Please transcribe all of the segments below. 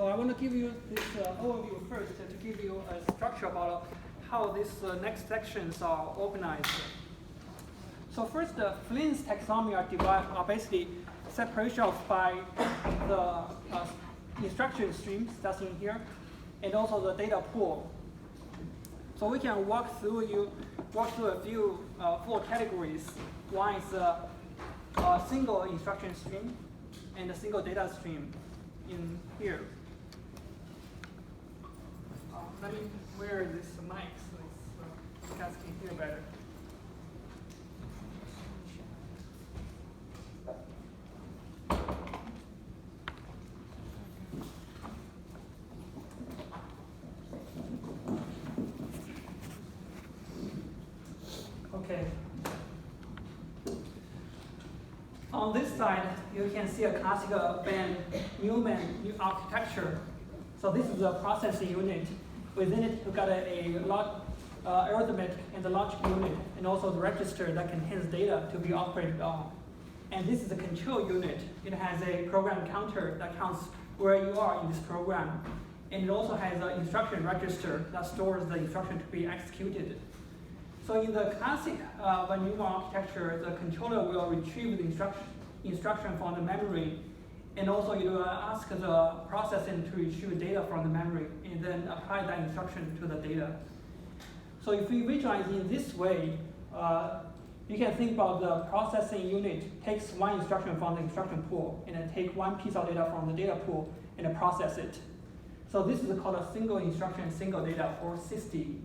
So I want to give you this overview first to give you a structure about how these next sections are organized. So first, the Flynn's taxonomy are basically separation of by the instruction streams that's in here, and also the data pool. So we can walk through a few 4 categories. One is a single instruction stream and a single data stream in here. Let me wear this mic so you guys can hear better. Okay. On this side, you can see a classical Van-Neumann architecture. So this is a processing unit. Within it, you've got a arithmetic and the logic unit, and also the register that contains data to be operated on. And this is a control unit. It has a program counter that counts where you are in this program. And it also has an instruction register that stores the instruction to be executed. So in the classic Van-Neumann architecture, the controller will retrieve the instruction from the memory, and also you will ask the processing to retrieve data from the memory, and then apply that instruction to the data. So if we visualize in this way, you can think about the processing unit takes one instruction from the instruction pool, and then take one piece of data from the data pool, and then process it. So this is called a single instruction, single data, or SISD.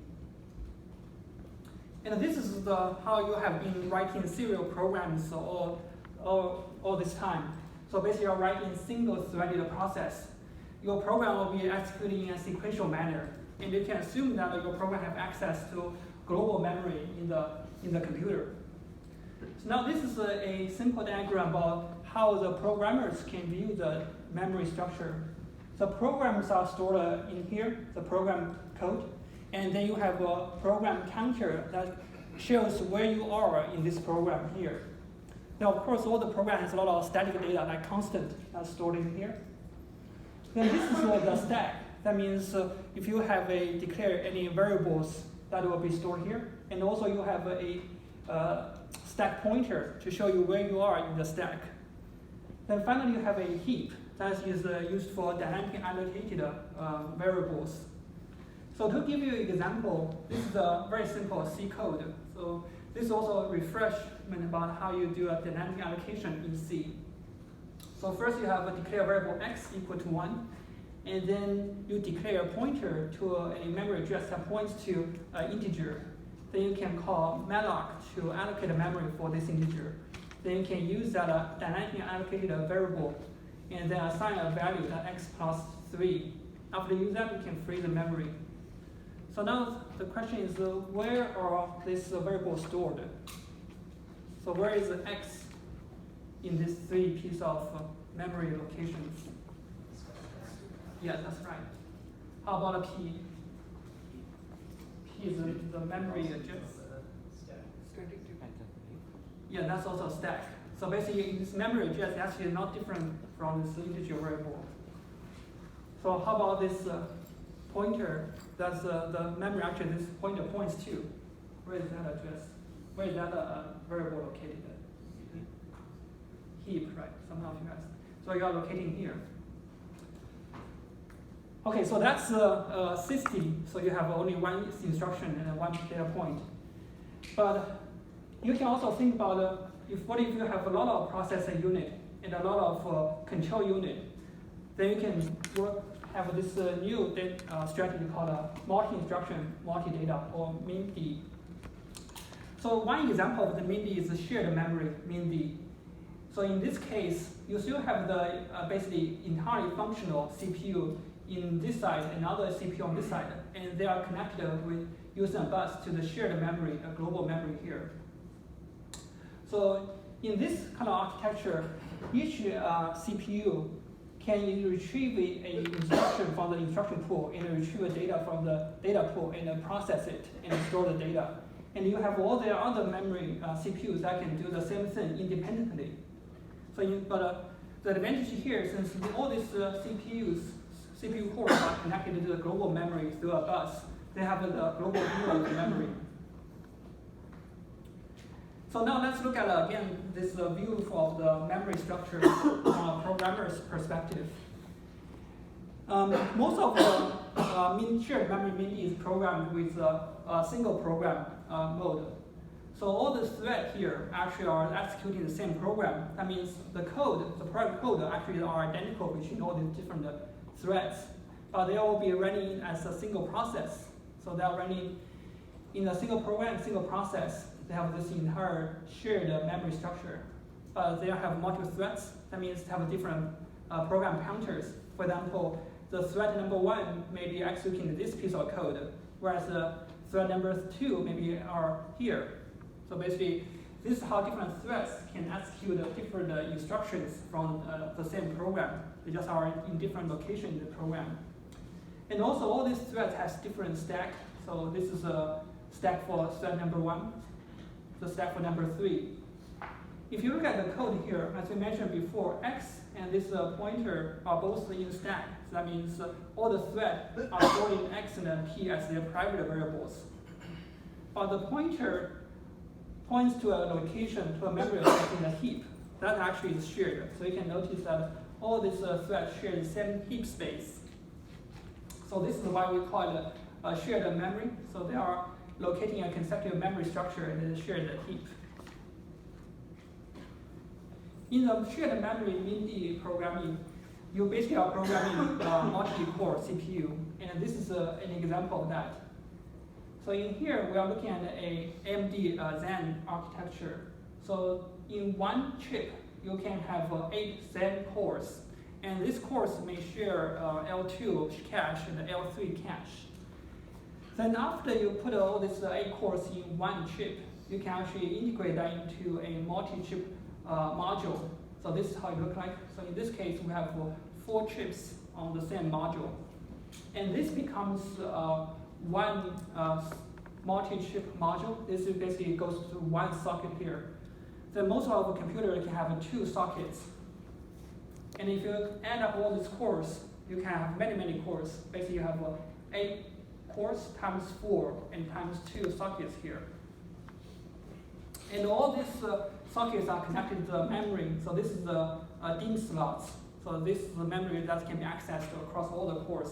And this is how you have been writing serial programs all this time. So basically, you're writing single-threaded process. Your program will be executing in a sequential manner, and you can assume that your program has access to global memory in the computer. So now this is a simple diagram about how the programmers can view the memory structure. So programs are stored in here, the program code, and then you have a program counter that shows where you are in this program here. Now, of course, all the program has a lot of static data, like constant, that's stored in here. Then this is the stack. That means if you have declare any variables, that will be stored here. And also you have a stack pointer to show you where you are in the stack. Then finally, you have a heap that is used for dynamically allocated variables. So to give you an example, this is a very simple C code. So this is also a refreshment about how you do a dynamic allocation in C. So first you have a declare variable x equal to 1, and then you declare a pointer to a memory address that points to an integer. Then you can call malloc to allocate a memory for this integer. Then you can use that dynamically allocated variable and then assign a value that x plus 3. After you use that, you can free the memory. So now the question is, where are these variables stored? So where is the x in these 3 pieces of memory locations? Yeah, that's right. How about a p? P is the memory address. Yeah, that's also a stack. So basically, this memory address is actually not different from this integer variable. So how about this pointer? That's the memory actually this pointer points to. Where is that address? Where is that variable located? Heap, right? Somehow you guys. So you are locating here. Okay, so that's SISD. So you have only one instruction and one data point. But you can also think about what if you have a lot of processing unit and a lot of control unit, then you can have this new strategy called multi-instruction, multi-data, or MIMD. So one example of the MIMD is the shared memory, MIMD. So in this case, you still have the basically entirely functional CPU in this side and another CPU on this side, and they are connected with using a bus to the shared memory, a global memory here. So in this kind of architecture, each CPU can retrieve an instruction from the instruction pool and retrieve data from the data pool and process it and store the data. And you have all the other memory CPUs that can do the same thing independently. So, but the advantage here, since all these CPU connected to the global memory through a bus. They have the global view of the memory. So now let's look at, again, this view of the memory structure from a programmer's perspective. Most of the shared memory MIMD is programmed with a single program mode. So all the threads here actually are executing the same program. That means the code, the program code actually are identical between all these different threads, but they all be running as a single process. So they are running in a single program, single process. They have this entire shared memory structure. But they have multiple threads. That means they have different program counters. For example, the thread number 1 may be executing this piece of code, whereas the thread number 2 maybe are here. So basically, this is how different threads can execute different instructions from the same program. They just are in different locations in the program. And also, all these threads has different stack. So this is a stack for thread number 1, the stack for number 3. If you look at the code here, as we mentioned before, X and this pointer are both in stack. So that means all the threads are storing X and P as their private variables. But the pointer points to a location, to a memory address in a heap. That actually is shared. So you can notice that all these threads share the same heap space. So this is why we call it a shared memory. So they are locating a consecutive memory structure in the shared heap. In the shared memory MIMD programming, you basically are programming multi-core CPU, and this is an example of that. So in here, we are looking at a AMD Zen architecture. So in one chip, you can have 8 Zen cores, and these cores may share L2 cache and L3 cache. Then after you put all these 8 cores in one chip, you can actually integrate that into a multi-chip module. So this is how it looks like. So in this case, we have 4 chips on the same module. And this becomes one multi-chip module. This is basically goes to one socket here. Then most of the computer can have 2 sockets. And if you add up all these cores, you can have many, many cores. Basically, you have 8 cores times 4 and times 2 sockets here. And all these sockets are connected to the memory. So this is the DIMM slots. So this is the memory that can be accessed across all the cores.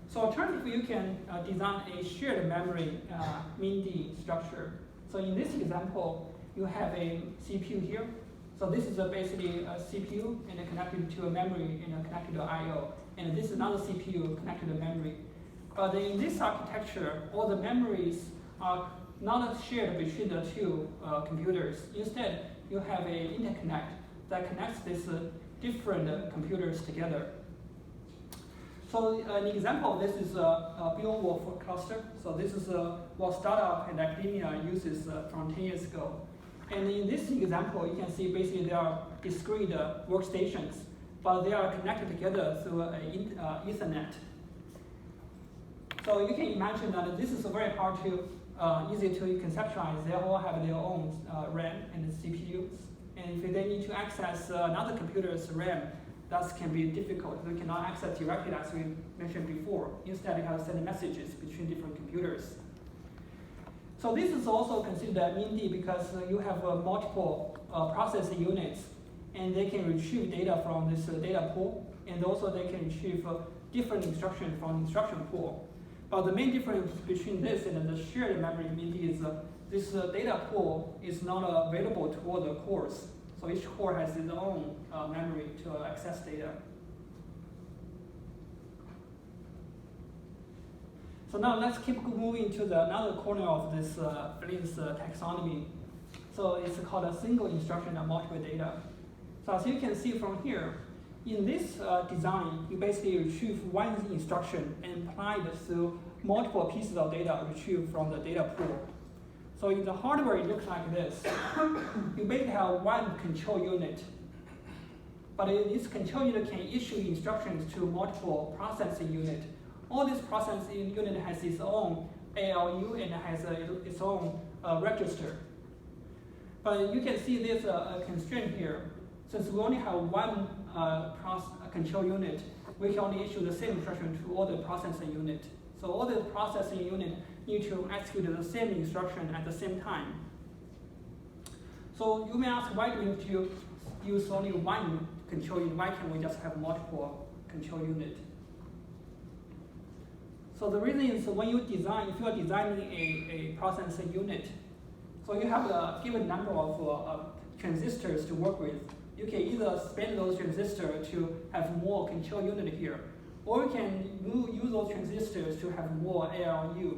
So alternatively, you can design a shared memory MIMD structure. So in this example, you have a CPU here. So this is basically a CPU and connected to a memory and connected to I/O. And this is another CPU connected to memory. But in this architecture, all the memories are not shared between the 2 computers. Instead, you have an interconnect that connects these different computers together. So an example of this is a Beowulf cluster. So this is what startup and academia uses from 10 years ago. And in this example, you can see basically there are discrete workstations, but they are connected together through Ethernet. So you can imagine that this is very hard to, easy to conceptualize. They all have their own RAM and CPUs. And if they need to access another computer's RAM, that can be difficult. They cannot access directly as we mentioned before. Instead, you have to send messages between different computers. So this is also considered MIMD because you have multiple processing units, and they can retrieve data from this data pool, and also they can retrieve different instructions from the instruction pool. But the main difference between this and the shared memory MIMD is this data pool is not available to all the cores. So each core has its own memory to access data. So now let's keep moving to another corner of this Flint's taxonomy. So it's called a single instruction and multiple data. So as you can see from here, in this design, you basically retrieve one instruction and apply it through multiple pieces of data retrieved from the data pool. So in the hardware, it looks like this. You basically have one control unit, but this control unit can issue instructions to multiple processing units. All this processing unit has its own ALU and has its own register. But you can see there's a constraint here. since we only have one control unit, we can only issue the same instruction to all the processing unit. So all the processing unit need to execute the same instruction at the same time. So you may ask, why do we need to use only one control unit? Why can't we just have multiple control unit? So the reason is when you design, if you are designing a processing unit, so you have a given number of transistors to work with. You can either spend those transistors to have more control unit here, or you can use those transistors to have more ALU.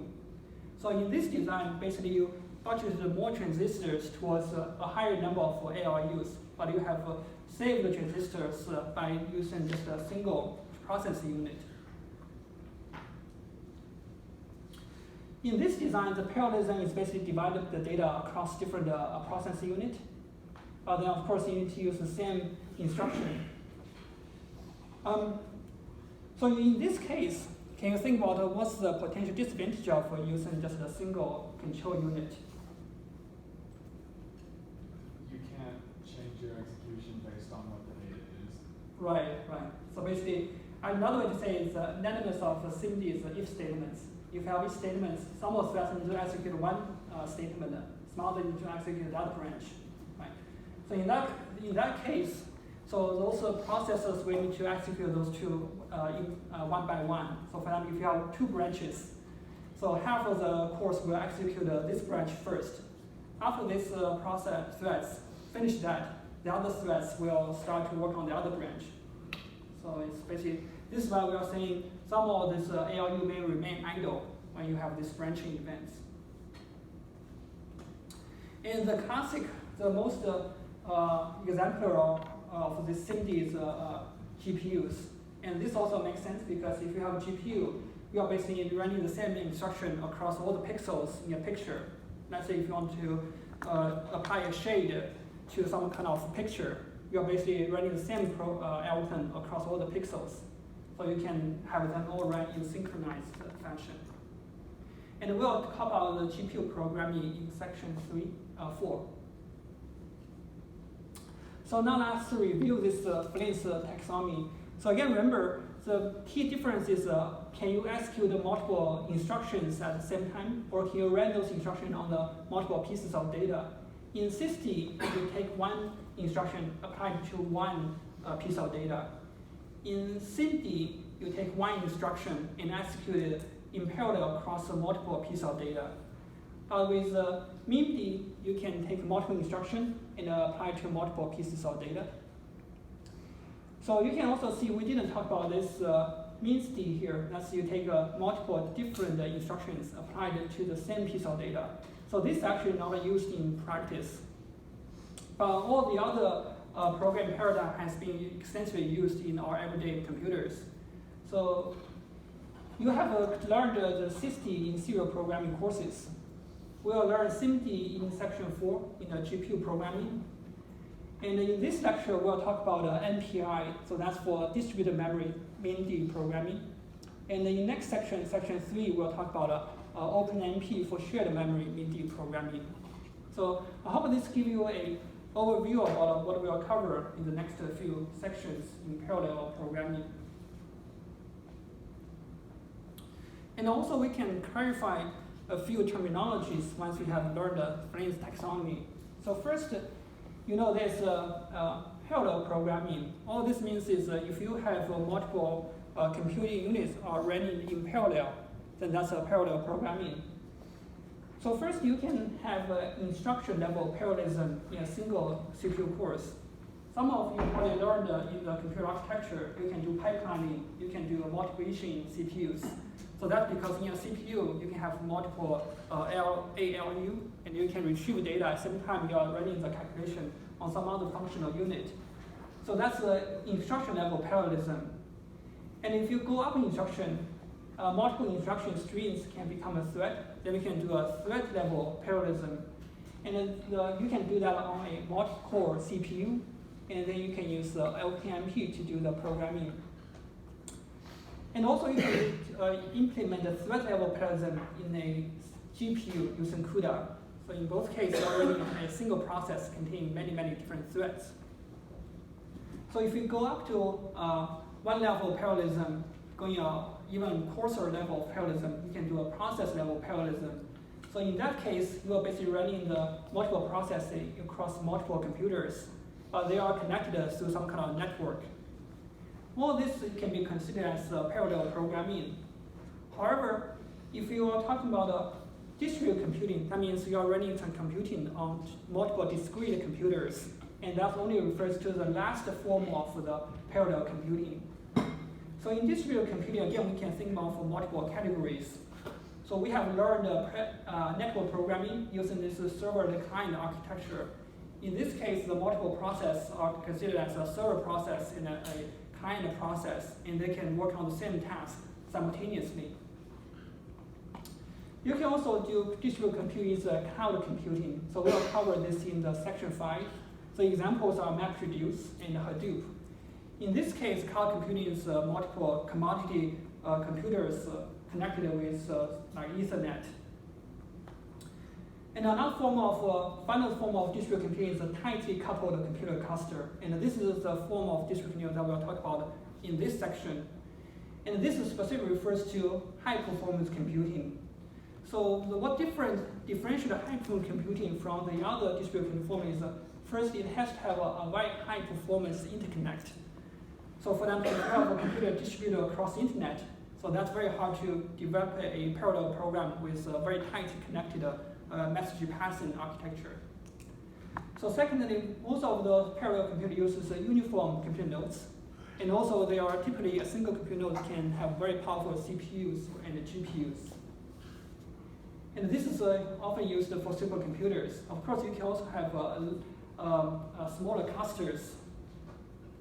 So in this design, basically you budgeted more transistors towards a higher number of ALUs, but you have saved the transistors by using just a single processing unit. In this design, the parallelism is basically divided the data across different processing units. Then of course you need to use the same instruction. So in this case, can you think about what's the potential disadvantage of using just a single control unit? You can't change your execution based on what the data is. Right. So basically, another way to say is randomness of SIMD is if statements. If you have if statements, some of the threads need to execute one statement, some other need to execute the other branch. Right? So in that case, so those processors will need to execute those two one by one. So for example, if you have two branches, so half of the course will execute this branch first. After this process threads finish that, the other threads will start to work on the other branch. So it's basically, this is why we are saying some of this ALU may remain idle when you have these branching events. And the classic, the most exemplar of this SIMD is GPUs. And this also makes sense because if you have a GPU, you are basically running the same instruction across all the pixels in a picture. Let's say if you want to apply a shade to some kind of picture, you are basically running the same algorithm across all the pixels. So you can have them all run in synchronized fashion. And we'll talk about the GPU programming in section 4. So now let's review this Flyn's taxonomy. So again, remember, the key difference is can you execute multiple instructions at the same time, or can you run those instructions on the multiple pieces of data? In SysD, you take one instruction applied to one piece of data. In SIMD, you take one instruction and execute it in parallel across multiple pieces of data. But with MIMD, you can take multiple instructions and apply to multiple pieces of data. So you can also see we didn't talk about this MINSD here. That's you take multiple different instructions applied to the same piece of data. So this is actually not used in practice. But all the other programming paradigm has been extensively used in our everyday computers. So you have learned the SysD in serial programming courses. We'll learn SIMD in section 4 in the GPU programming. And in this lecture, we'll talk about NPI, so that's for distributed memory MIMD programming. And in the next section, section 3, we'll talk about OpenMP for shared memory MIMD programming. So I hope this gives you an overview about what we'll cover in the next few sections in parallel programming. And also we can clarify a few terminologies once we have learned Flyn's taxonomy. So first, you know there's parallel programming. All this means is if you have multiple computing units are running in parallel, then that's a parallel programming. So first you can have instruction level parallelism in a single CPU course. Some of you probably learned in the computer architecture, you can do pipelining, you can do multiplication CPUs. So that's because in a CPU, you can have multiple ALU, and you can retrieve data at the same time you are running the calculation on some other functional unit. So that's the instruction level parallelism. And if you go up in instruction, multiple instruction streams can become a thread. Then we can do a thread level parallelism. And then you can do that on a multi-core CPU, and then you can use LPMP to do the programming. And also you can implement the thread level parallelism in a GPU using CUDA. So in both cases, you're running a single process containing many, many different threads. So if you go up to one level of parallelism, going even coarser level of parallelism, you can do a process level parallelism. So in that case, you are basically running the multiple processing across multiple computers, but they are connected through some kind of network. All this can be considered as parallel programming. However, if you are talking about distributed computing, that means you are running some computing on multiple discrete computers, and that only refers to the last form of the parallel computing. So in distributed computing, again, we can think about multiple categories. So we have learned network programming using this server-to-client architecture. In this case, the multiple processes are considered as a server process and a client process, and they can work on the same task simultaneously. You can also do distributed computing as cloud computing. So we'll cover this in the section 5. So examples are MapReduce and Hadoop. In this case, cloud computing is multiple commodity computers connected with like Ethernet. And another form of, final form of distributed computing is a tightly coupled computer cluster. And this is the form of distributed computing that we'll talk about in this section. And this specifically refers to high performance computing. So what differentiates high performance computing from the other distributed computing is first, it has to have a very high performance interconnect. So for example, if you have a computer distributed across the internet, so that's very hard to develop a parallel program with a very tight connected message passing architecture. So secondly, most of the parallel computer uses uniform computer nodes. And also they are typically a single computer node can have very powerful CPUs and GPUs. And this is often used for supercomputers. Of course, you can also have smaller clusters.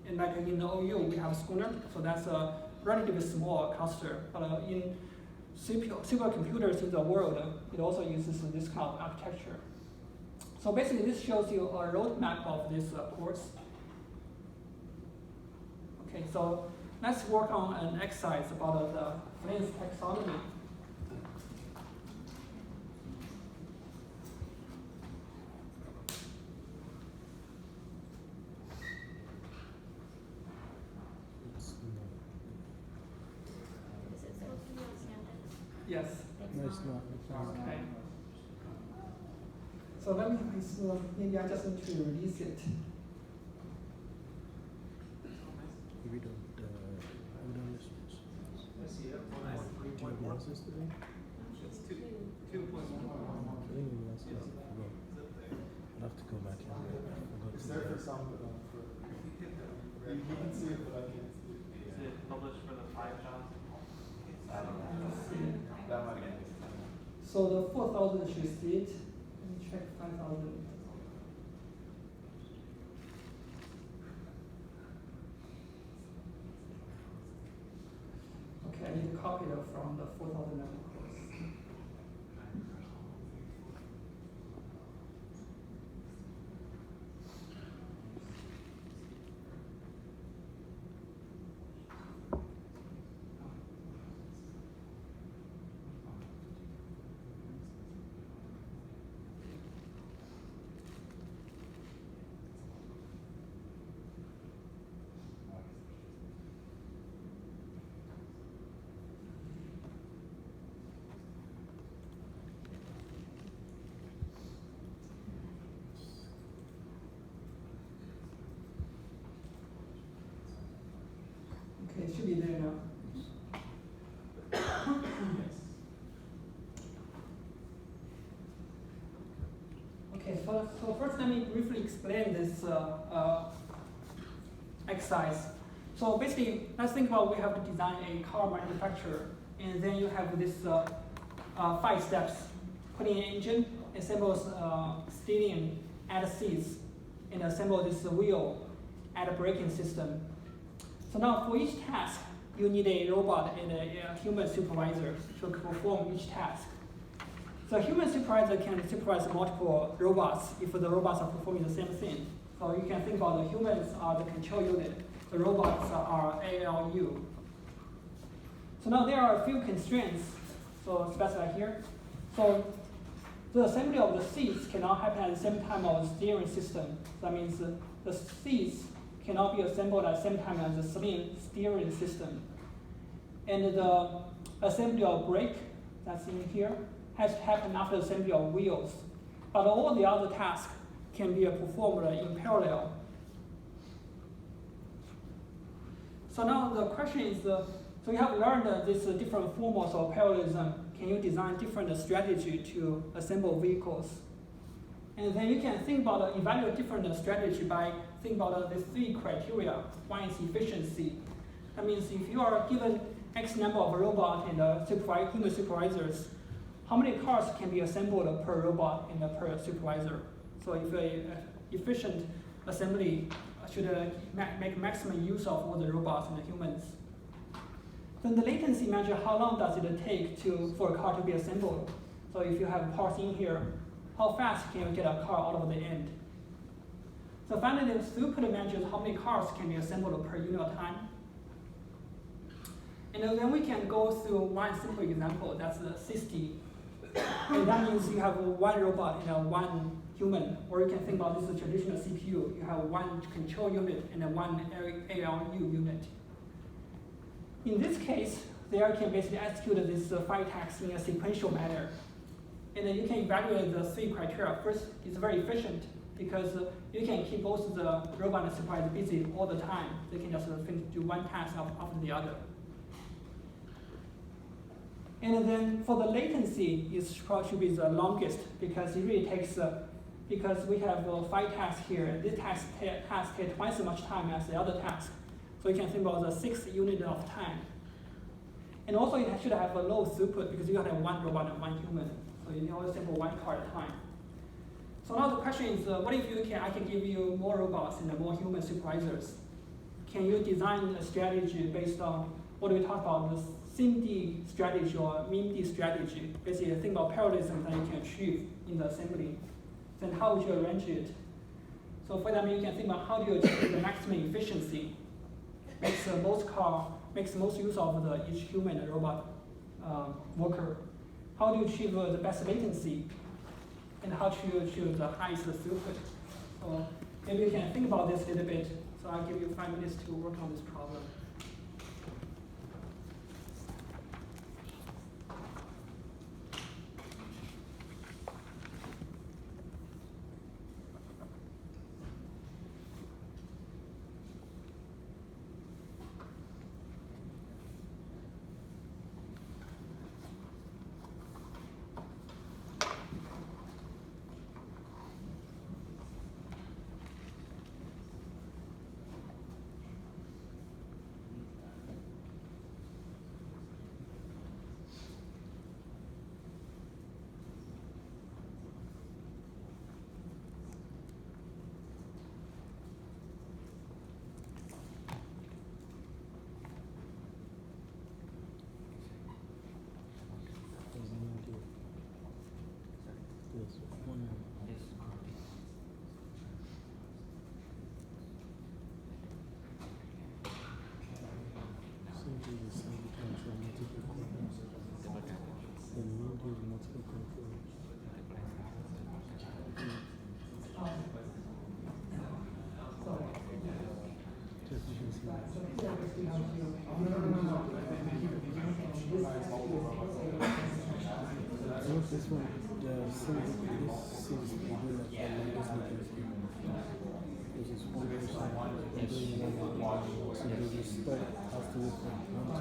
And like in the OU, we have Schooner, so that's a relatively small cluster. But in supercomputers in the world, it also uses this kind of architecture. So basically, this shows you a roadmap of this course. Okay, so let's work on an exercise about the Flyn's taxonomy. Yes. No, it's not. Okay. So let me, maybe I just need to release it. We don't listen. Let's see, Do you have answers today? It's 2.1. I think we last year. I'll have to go back and forgot It's to there do for that. some, but not for, you can see it, but I can't see it. Is it published for the 5 shots? Let's see. That might be. So the 4,000 should see it. Let me check 5,000. Okay, I need to copy it from the 4,000 level course. Okay, it should be there now. Okay, so first let me briefly explain this exercise. So basically, let's think about we have to design a car manufacturer, and then you have this 5 steps: putting an engine, assemble steering, add seats, and assemble this wheel, add a braking system. So now for each task, you need a robot and a human supervisor to perform each task. So a human supervisor can supervise multiple robots if the robots are performing the same thing. So you can think about the humans are the control unit, the robots are ALU. So now there are a few constraints, so specified here. So the assembly of the seats cannot happen at the same time of the steering system. That means the seats cannot be assembled at the same time as the sling steering system. And the assembly of brake that's in here has to happen after the assembly of wheels. But all the other tasks can be performed in parallel. So now the question is, so you have learned these different forms of parallelism. Can you design different strategy to assemble vehicles? And then you can think about evaluate different strategy by thinking about the 3 criteria. One is efficiency. That means if you are given X number of robots and human supervisors, how many cars can be assembled per robot and per supervisor? So if efficient assembly should make maximum use of all the robots and the humans. Then the latency measure, how long does it take for a car to be assembled? So if you have parts in here, how fast can you get a car out of the end? So finally, the throughput measures how many cars can be assembled per unit of time. And then we can go through one simple example, that's 60. And that means you have 1 robot and 1 human, or you can think about this as a traditional CPU. You have 1 control unit and 1 ALU unit. In this case, they can basically execute this 5 tasks in a sequential manner. And then you can evaluate the 3 criteria. First, it's very efficient because you can keep both the robot and the supervisor busy all the time. They can just do one task after the other. And then for the latency, it should be the longest because it really takes, because we have 5 tasks here. This task takes twice as much time as the other task. So you can think about the 6 units of time. And also it should have a low throughput because you have 1 robot and 1 human. So you only assemble 1 car at a time. So now the question is, what if I can give you more robots and more human supervisors? Can you design a strategy based on what we talked about, the SIMD strategy or MIMD strategy? Basically, think about parallelism that you can achieve in the assembly. Then how would you arrange it? So for that, you can think about how do you achieve the maximum efficiency, makes the most use of each human and robot worker. How do you achieve the best latency? And how do you achieve the highest throughput? So maybe you can think about this a little bit. So I'll give you 5 minutes to work on this problem. This one, this seems to be doing like the longest latency. This is 1 person, and doing 1 so they just start has to wait for 1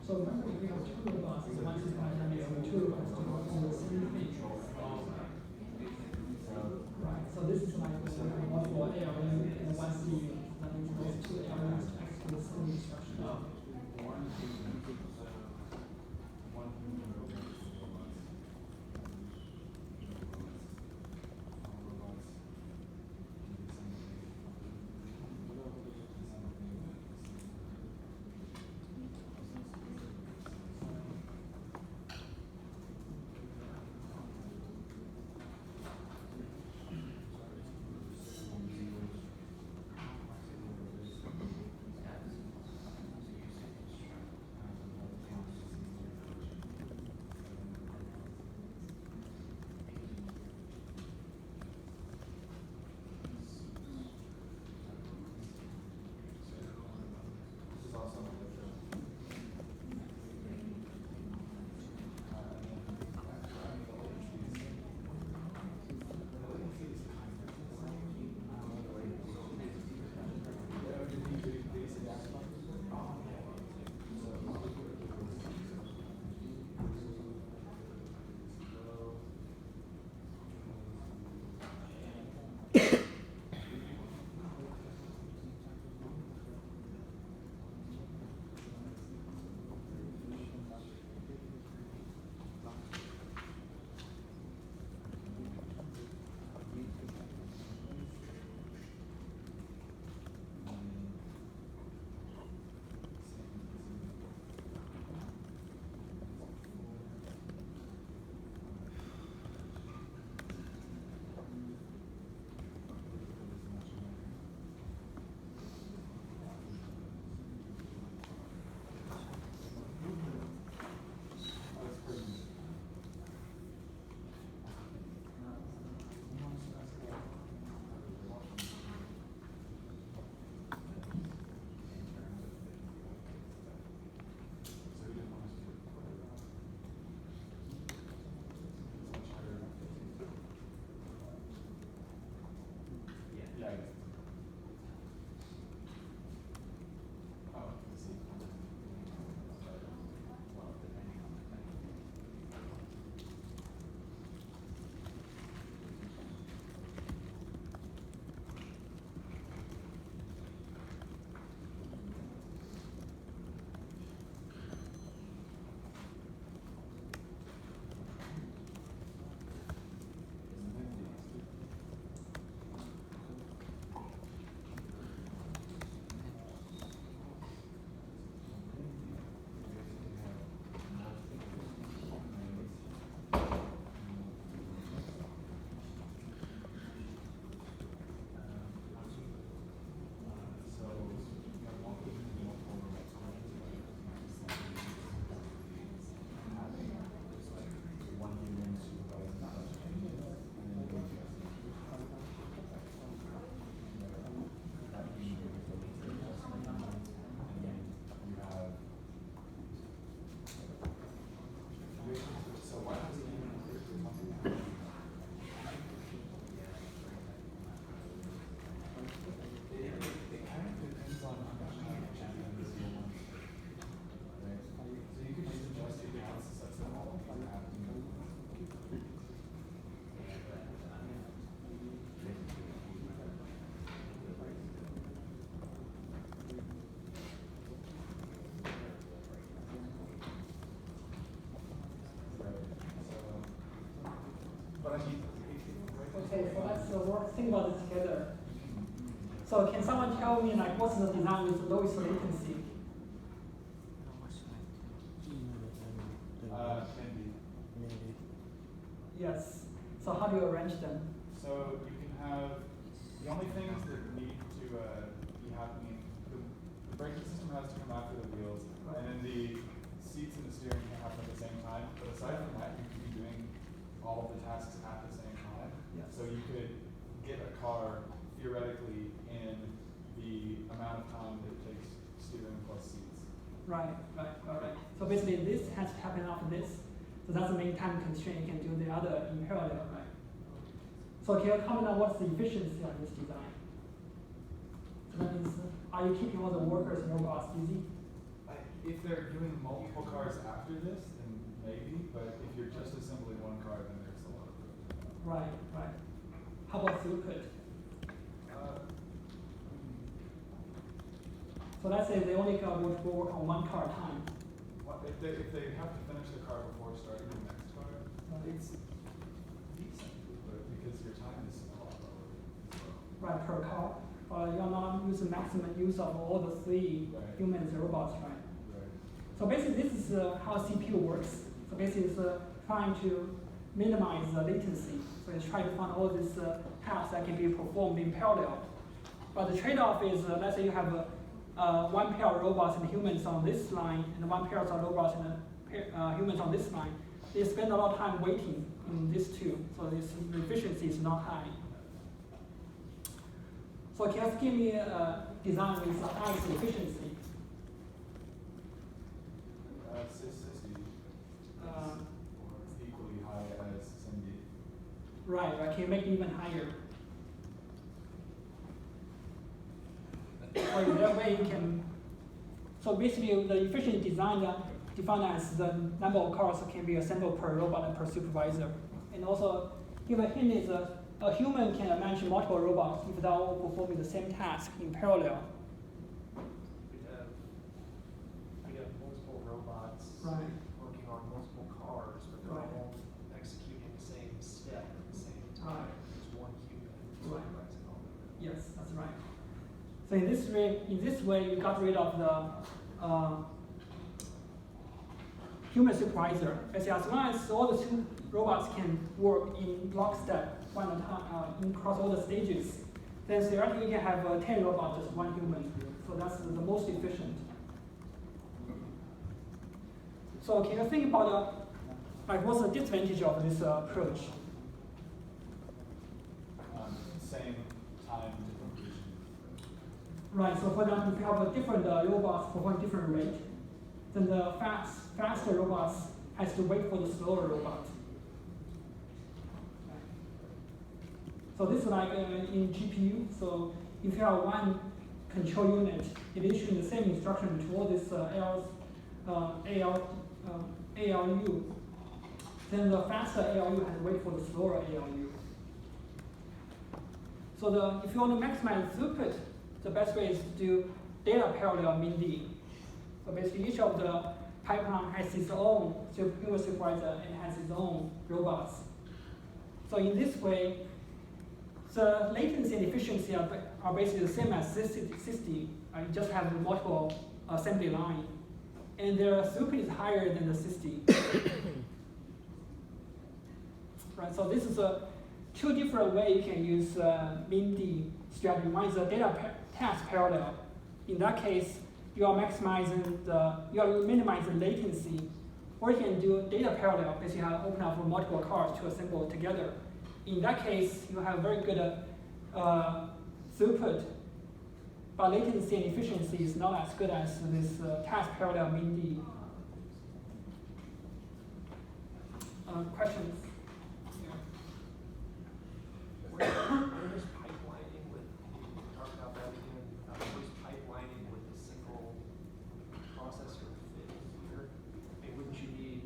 So remember, we have 2 robots, so 1 supervisor and we have 2 robots to work on the same thing. Right, so this is like one for ALU and 1 CPU. That means those 2 ALUs execute the same instruction. think about this together. So can someone tell me like what's the design with the lowest latency? Can be. Maybe. Yes. So how do you arrange them? So you can have, the only things that need to be happening, the braking system has to come after the wheels, and then the seats and the steering can happen at the same time. But aside from that, you can be doing all of the tasks at the same time. Yes. So you could get a car theoretically in the amount of time that it takes steering plus seats. Right. So basically this has to happen after this. So that's the main time constraint. You can do the other in parallel, right? So can you comment on what's the efficiency of this design? So that means, are you keeping all the workers and robots busy? If they're doing multiple cars after this, then maybe, but if you're just assembling one car, then there's a lot of room. Right. How about throughput? So let's say they only would work on one car at a time. If they have to finish the car before starting the next car, it's decent, but because your time is a lot lower as well. Right, per car. You're not using maximum use of all the three Right. humans and robots, right? Right. So basically this is how CPU works. So basically it's trying to minimize the latency. So it's trying to find all these tasks that can be performed in parallel. But the trade-off is, let's say you have one pair of robots and humans on this line, and one pair of robots and humans on this line. They spend a lot of time waiting in these two, so this efficiency is not high. So can you give me a design with the highest efficiency? Sys60 Uh, is equally high as SIMD. Right, can you make it even higher? So in that way you can, so basically the efficient design defined as the number of cars can be assembled per robot and per supervisor. And also give a hint is a human can manage multiple robots if they're all performing the same task in parallel. We have multiple robots Right. working on multiple cars, but they're Right. all executing the same step at the same time. Right. There's one human Right. supervising all of them. Yes, that's right. So in this way, you got rid of the human supervisor. As long as all the two robots can work in lockstep one at a time, across all the stages, then theoretically you can have 10 robots, just one human. So that's the most efficient. So can you think about like what's the disadvantage of this approach? Same time to completion. Right, so for example, if you have a different robots perform different rate, then the faster robots has to wait for the slower robot. So this is like in GPU, so if you have one control unit, it issues the same instruction to all these ALU, then the faster ALU has to wait for the slower ALU. So if you want to maximize throughput, the best way is to do data parallel min-d. So basically each of the pipeline has its own human supervisor and has its own robots. So in this way, the latency and efficiency are basically the same as SysD. You just have multiple assembly line. And their throughput is higher than the SysD. Right, so this is two different ways you can use min-d strategy. One is a data task parallel. In that case, you are minimizing latency, or you can do data parallel, basically open up multiple cars to assemble together. In that case, you have very good throughput, but latency and efficiency is not as good as this task parallel min-d. Questions? Where is pipelining with, you talked about that again, where's pipelining with a single processor fit here? I mean, wouldn't you need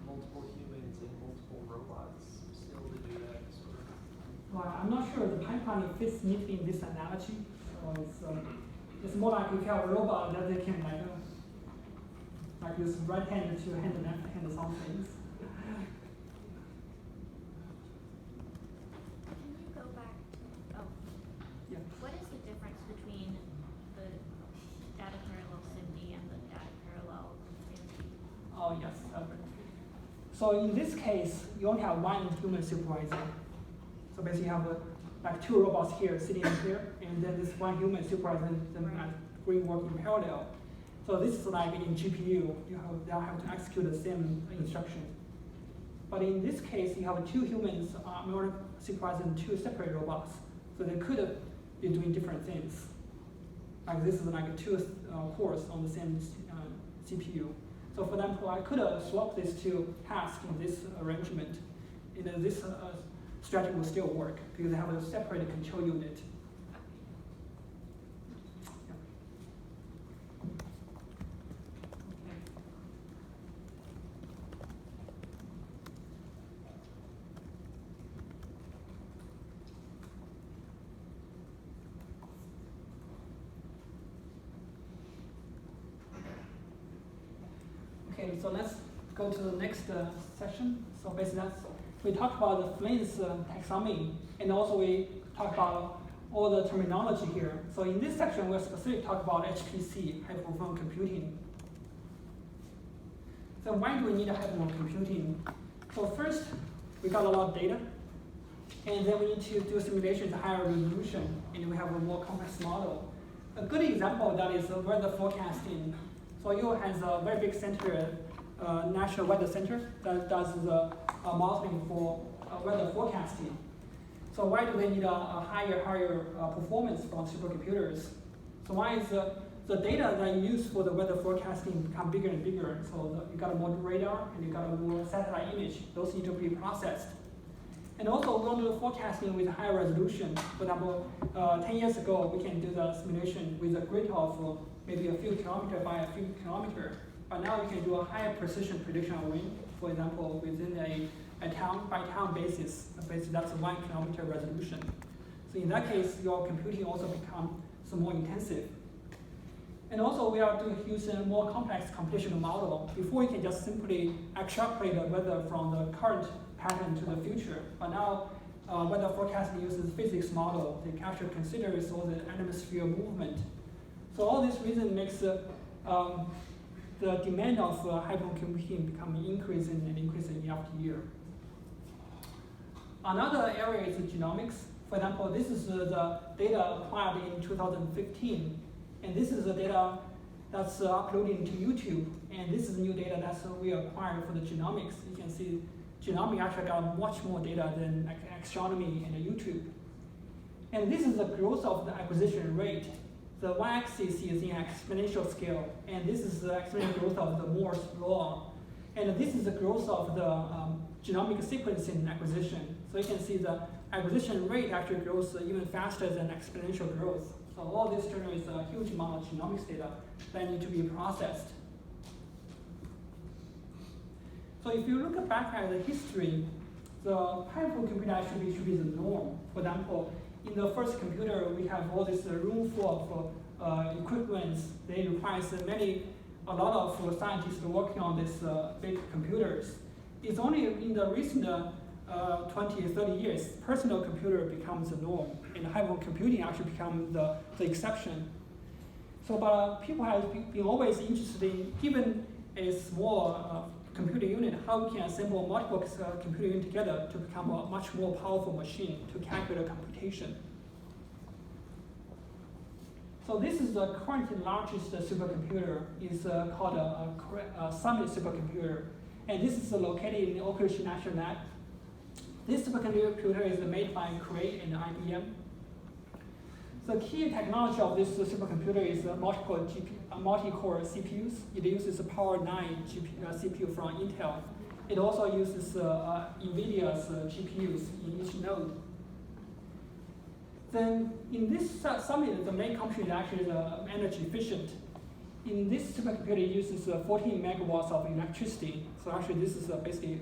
multiple humans and multiple robots still to do that sort of? Well, I'm not sure the pipeline fits neatly in this analogy. So it's more like if you have a robot that they can like use right hand to handle left hand some things. Can you go back So in this case, you only have one human supervisor. So basically you have like two robots here sitting here, and then this one human supervising them doing work in parallel. So this is like in GPU, they'll have to execute the same instruction. But in this case, you have two humans supervising two separate robots. So they could be doing different things. Like this is like two cores on the same CPU. So for example, I could swap these two tasks in this arrangement. And this strategy will still work because they have a separate control unit. Okay, so let's go to the next session. So basically we talked about the Flyn's taxonomy, and also we talked about all the terminology here. So in this section, we'll specifically talk about HPC, high performance computing. So why do we need high performance computing? So first, we got a lot of data, and then we need to do simulations at higher resolution, and we have a more complex model. A good example of that is weather forecasting. So you has a very big center, National Weather Center, that does the modeling for weather forecasting. So why do they need a higher performance from supercomputers? So why is the data that you use for the weather forecasting become bigger and bigger? So you got more radar and you got more satellite image. Those need to be processed. And also we want to do forecasting with higher resolution. For example, 10 years ago, we can do the simulation with a grid of maybe a few kilometers by a few kilometers. But now we can do a higher precision prediction of wind, for example, within a town-by-town basis. Basically, that's 1 kilometer resolution. So in that case, your computing also becomes more intensive. And also, we are using a more complex computational model. Before, you can just simply extrapolate the weather from the current pattern to the future. But now, weather forecasting uses physics model. They actually consider all the atmosphere movement. So all this reason makes the demand of high-performance computing becoming increasing year after year. Another area is genomics. For example, this is the data acquired in 2015, and this is the data that's uploaded to YouTube, and this is new data that we acquired for the genomics. You can see genomics actually got much more data than astronomy and YouTube. And this is the growth of the acquisition rate. The y-axis is in exponential scale, and this is the exponential growth of the Moore's law. And this is the growth of the genomic sequencing acquisition. So you can see the acquisition rate actually grows even faster than exponential growth. So all this generates a huge amount of genomics data that need to be processed. So if you look back at the history, the high-performance computer actually should be the norm. For example, in the first computer, we have all this room full of equipment. They require a lot of scientists working on these big computers. It's only in the recent 20, 30 years, personal computer becomes the norm, and high-performance computing actually becomes the exception. So, but people have been always interested in, given a small computer unit, how we can assemble multiple computer units together to become a much more powerful machine to calculate a computation. So this is the currently largest supercomputer. It's called a Summit supercomputer, and this is located in the Oak Ridge National Lab. This supercomputer is made by Cray and IBM. The key technology of this supercomputer is multi-core CPUs. It uses a Power 9 CPU from Intel. It also uses NVIDIA's GPUs in each node. Then in this Summit, the main computer actually is energy efficient. In this supercomputer, it uses 14 megawatts of electricity. So actually this is basically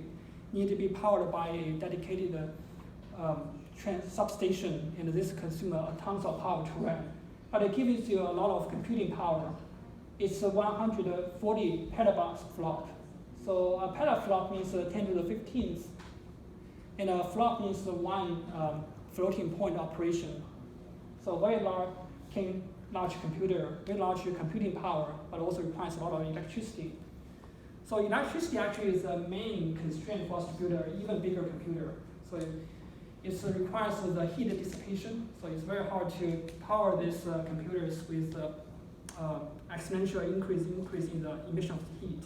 need to be powered by a dedicated substation, and this consumes tons of power to run. But it gives you a lot of computing power. It's a 140 petabytes flop. So a petaflop means 10 to the 15th, and a flop means one floating point operation. So very large computer, very large computing power, but also requires a lot of electricity. So electricity actually is the main constraint for us to build an even bigger computer. So it requires the heat dissipation. So it's very hard to power these computers with exponential increase in the emission of heat.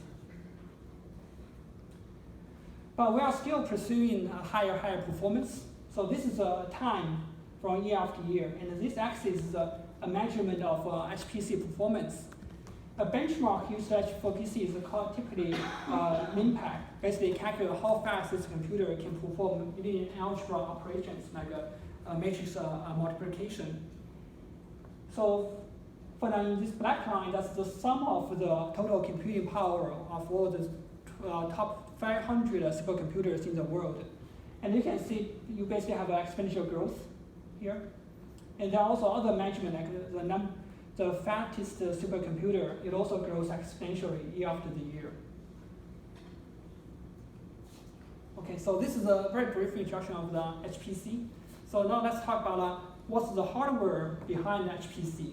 But we are still pursuing higher performance. So this is time from year after year, and this axis is a measurement of HPC performance. A benchmark used for PC is called typically MinPAC. Basically, calculate how fast this computer can perform linear algebra operations like a matrix multiplication. So for now, in this black line, that's the sum of the total computing power of all the top 500 supercomputers in the world. And you can see you basically have an exponential growth here. And there are also other measurements like the fastest supercomputer, it also grows exponentially year after the year. Okay, so this is a very brief introduction of the HPC. So now let's talk about what's the hardware behind the HPC.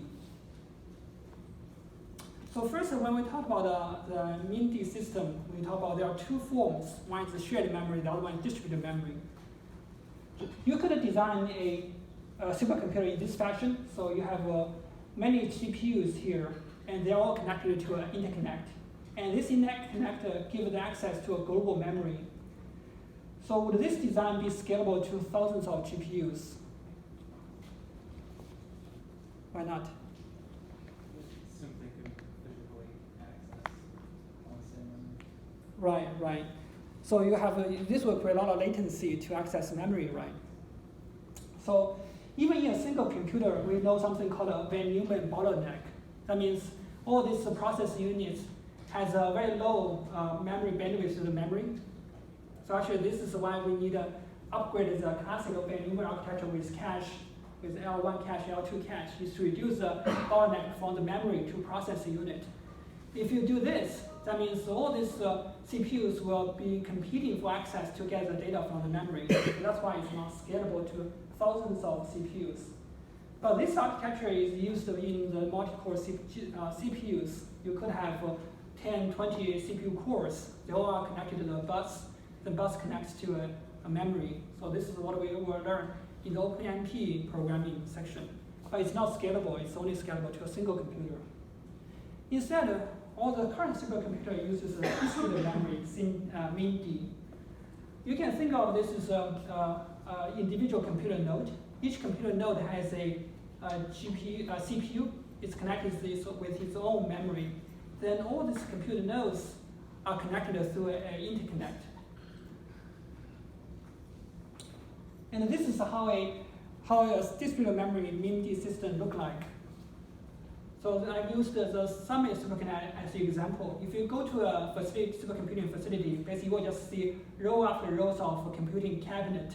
So first, when we talk about the MIMD system, we talk about there are two forms. One is the shared memory, the other one is distributed memory. You could design a supercomputer in this fashion. So you have many GPUs here, and they're all connected to an interconnect. And this interconnect gives access to a global memory. So would this design be scalable to thousands of GPUs? Why not? Simply could physically access on the same memory. Right. So you have this will create a lot of latency to access memory, right? So even in a single computer, we know something called a Van Neumann bottleneck. That means all these process units has a very low memory bandwidth to the memory. So actually, this is why we need to upgrade the classical Van Neumann architecture with cache, with L1 cache, L2 cache, is to reduce the bottleneck from the memory to process unit. If you do this, that means all these CPUs will be competing for access to get the data from the memory. So that's why it's not scalable to thousands of CPUs. But this architecture is used in the multi-core CPUs. You could have 10, 20 CPU cores. They all are connected to the bus. The bus connects to a memory. So this is what we will learn in the OpenMP programming section. But it's not scalable. It's only scalable to a single computer. Instead, all the current supercomputer uses a distributed memory, MIMD. You can think of this as an individual computer node. Each computer node has a CPU. It's connected with its own memory. Then all these computer nodes are connected through an interconnect. And this is how a distributed memory MIMD system look like. So I used the Summit superconductor as the example. If you go to a supercomputing facility, basically you will just see row after rows of computing cabinet.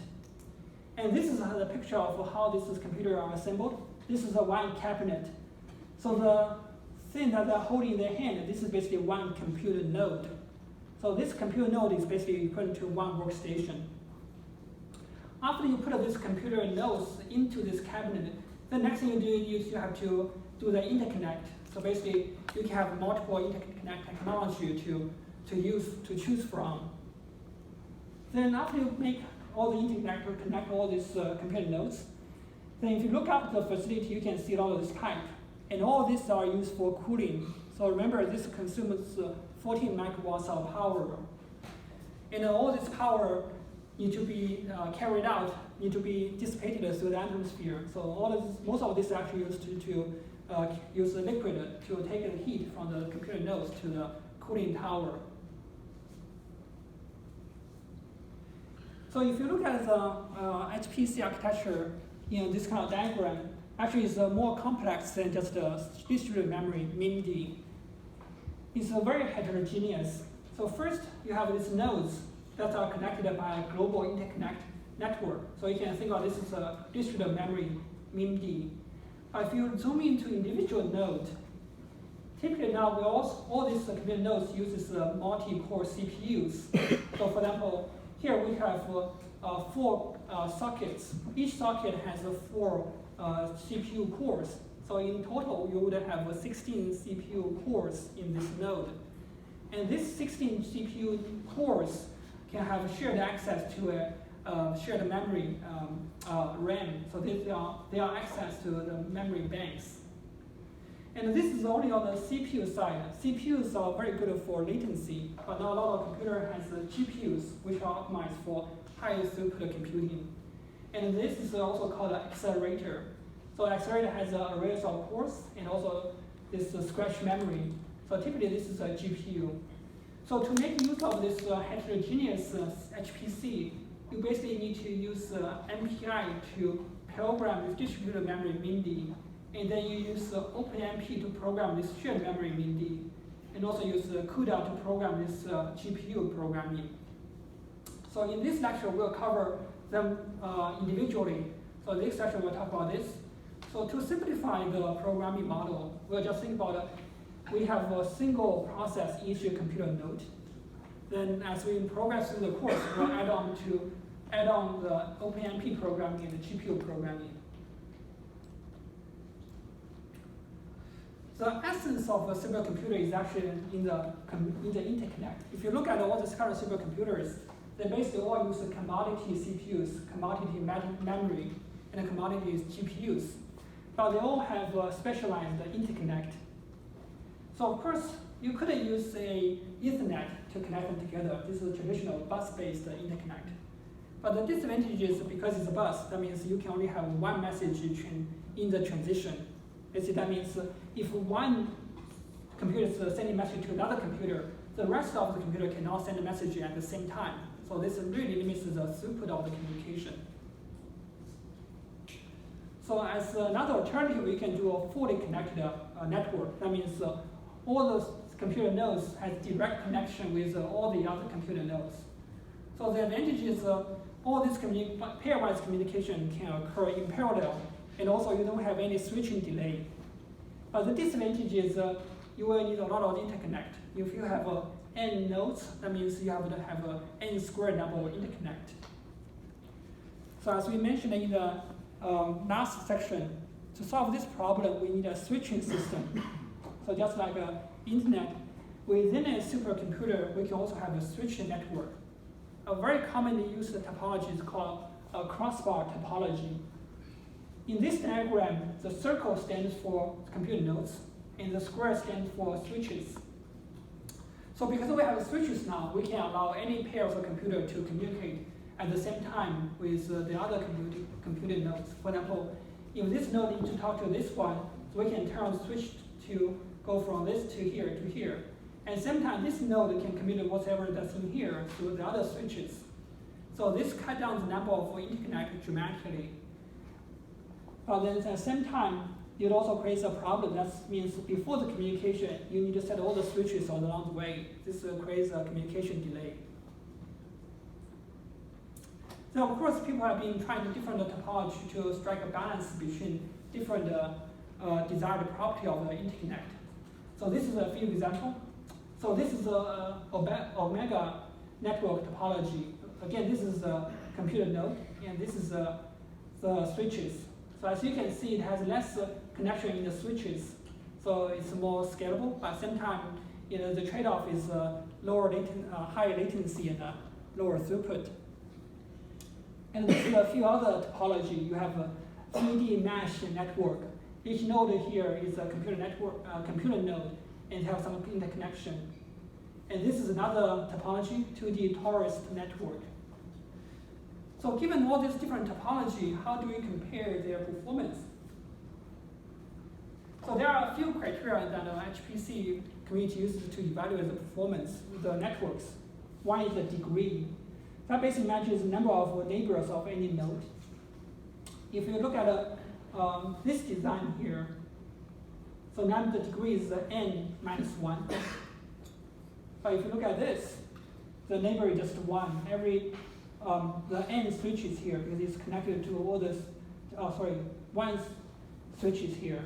And this is the picture of how this computer are assembled. This is a one cabinet. So the thing that they're holding in their hand, this is basically one computer node. So this computer node is basically equivalent to one workstation. After you put this computer nodes into this cabinet, the next thing you do is you have to do the interconnect. So basically, you can have multiple interconnect technology to choose from. Then after you make all the interconnect to connect all these computer nodes, then if you look up the facility, you can see all of this pipe. And all these are used for cooling. So remember, this consumes 14 megawatts of power. And all this power need to be carried out, need to be dissipated through the atmosphere. So most of this is actually used to use the liquid to take the heat from the computer nodes to the cooling tower. So if you look at the HPC architecture in this kind of diagram, actually it's more complex than just a distributed memory, MIMD. It's very heterogeneous. So first, you have these nodes that are connected by a global interconnect network. So you can think of this as a distributed memory, MIMD. If you zoom into individual node, typically now all these computer nodes uses multi-core CPUs. So for example, here we have 4 sockets. Each socket has 4 CPU cores. So in total, you would have 16 CPU cores in this node. And this 16 CPU cores can have shared access to a shared memory RAM. So they are access to the memory banks. And this is only on the CPU side. CPUs are very good for latency, but not a lot of computer has GPUs, which are optimized for high throughput computing. And this is also called an accelerator. So accelerator has arrays of cores and also this scratch memory. So typically this is a GPU. So to make use of this heterogeneous HPC, you basically need to use MPI to program this distributed memory MIMD. And then you use OpenMP to program this shared memory MIMD. And also use CUDA to program this GPU programming. So in this lecture, we'll cover them individually. So this lecture, we'll talk about this. So to simplify the programming model, we'll just think about we have a single process each computer node. Then as we progress through the course, we'll add on the OpenMP programming and the GPU programming. The essence of a supercomputer is actually in the interconnect. If you look at all these current supercomputers, they basically all use commodity CPUs, commodity memory, and commodity GPUs. But they all have specialized interconnect. So of course, you could use a Ethernet to connect them together. This is a traditional bus-based interconnect. But the disadvantage is because it's a bus, that means you can only have one message in the transition. Basically, that means if one computer is sending a message to another computer, the rest of the computer cannot send a message at the same time. So this really limits the throughput of the communication. So as another alternative, we can do a fully connected network. That means all those computer nodes have direct connection with all the other computer nodes. So the advantage is all this pairwise communication can occur in parallel, and also you don't have any switching delay. But the disadvantage is you will need a lot of interconnect. If you have n nodes, that means you have to have a n squared number of interconnect. So as we mentioned in the last section, to solve this problem, we need a switching system. So just like internet, within a supercomputer, we can also have a switching network. A very commonly used topology is called a crossbar topology. In this diagram, the circle stands for computer nodes, and the square stands for switches. So because we have switches now, we can allow any pair of a computer to communicate at the same time with the other computer nodes. For example, if this node needs to talk to this one, we can turn the switch to go from this to here to here. And at the same time, this node can communicate whatever that's in here to the other switches. So this cuts down the number of interconnect dramatically. But then at the same time, it also creates a problem. That means before the communication, you need to set all the switches along the way. This creates a communication delay. So of course, people have been trying different topology to strike a balance between different desired property of the interconnect. So this is a few examples. So this is a omega network topology. Again, this is a computer node, and this is the switches. So as you can see, it has less connection in the switches, so it's more scalable. But at the same time, the trade-off is higher latency and lower throughput. And this is a few other topology. You have a 3D mesh network. Each node here is a computer node, and have some interconnection. And this is another topology, 2D torus network. So given all this different topology, how do we compare their performance? So there are a few criteria that HPC community uses to evaluate the performance of the networks. One is the degree. That basically measures the number of neighbors of any node. If you look at this design here, so now the degree is n minus 1. But if you look at this, the neighbor is just 1. The n switches here because it's connected to all this, one switches here.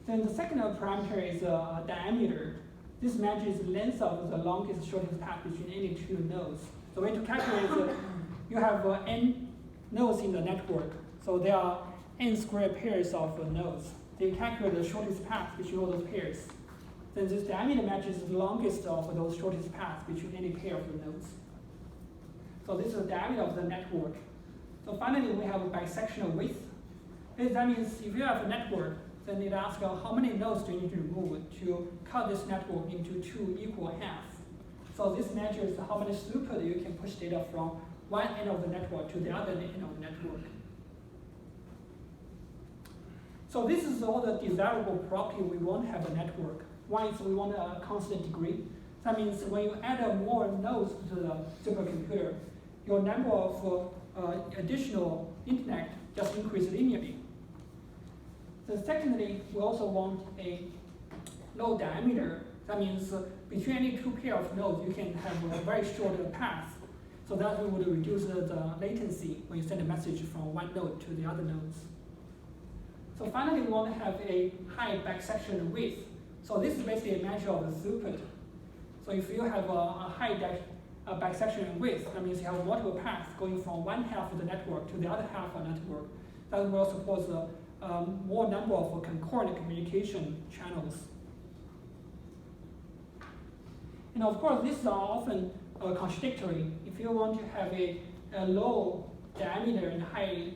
Then the second parameter is diameter. This measures the length of the longest shortest path between any two nodes. The way to calculate is you have n nodes in the network. So there are n squared pairs of nodes. They calculate the shortest path between all those pairs. then this diameter matches the longest of those shortest paths between any pair of the nodes. So this is the diameter of the network. So finally, we have a bisectional width. That means if you have a network, then it asks how many nodes do you need to remove to cut this network into 2 equal halves. So this measures how much throughput you can push data from one end of the network to the other end of the network. So this is all the desirable property we want to have a network. One is we want a constant degree. That means when you add more nodes to the supercomputer, your number of additional interconnect just increase linearly. So secondly, we also want a low diameter. That means between any 2 pair of nodes, you can have a very short path. So that would reduce the latency when you send a message from one node to the other nodes. So finally, we want to have a high backsection width. So this is basically a measure of the throughput. So if you have a high backsection width, that means you have multiple paths going from one half of the network to the other half of the network. That will support more number of concurrent communication channels. And of course, these are often contradictory. If you want to have a low diameter and high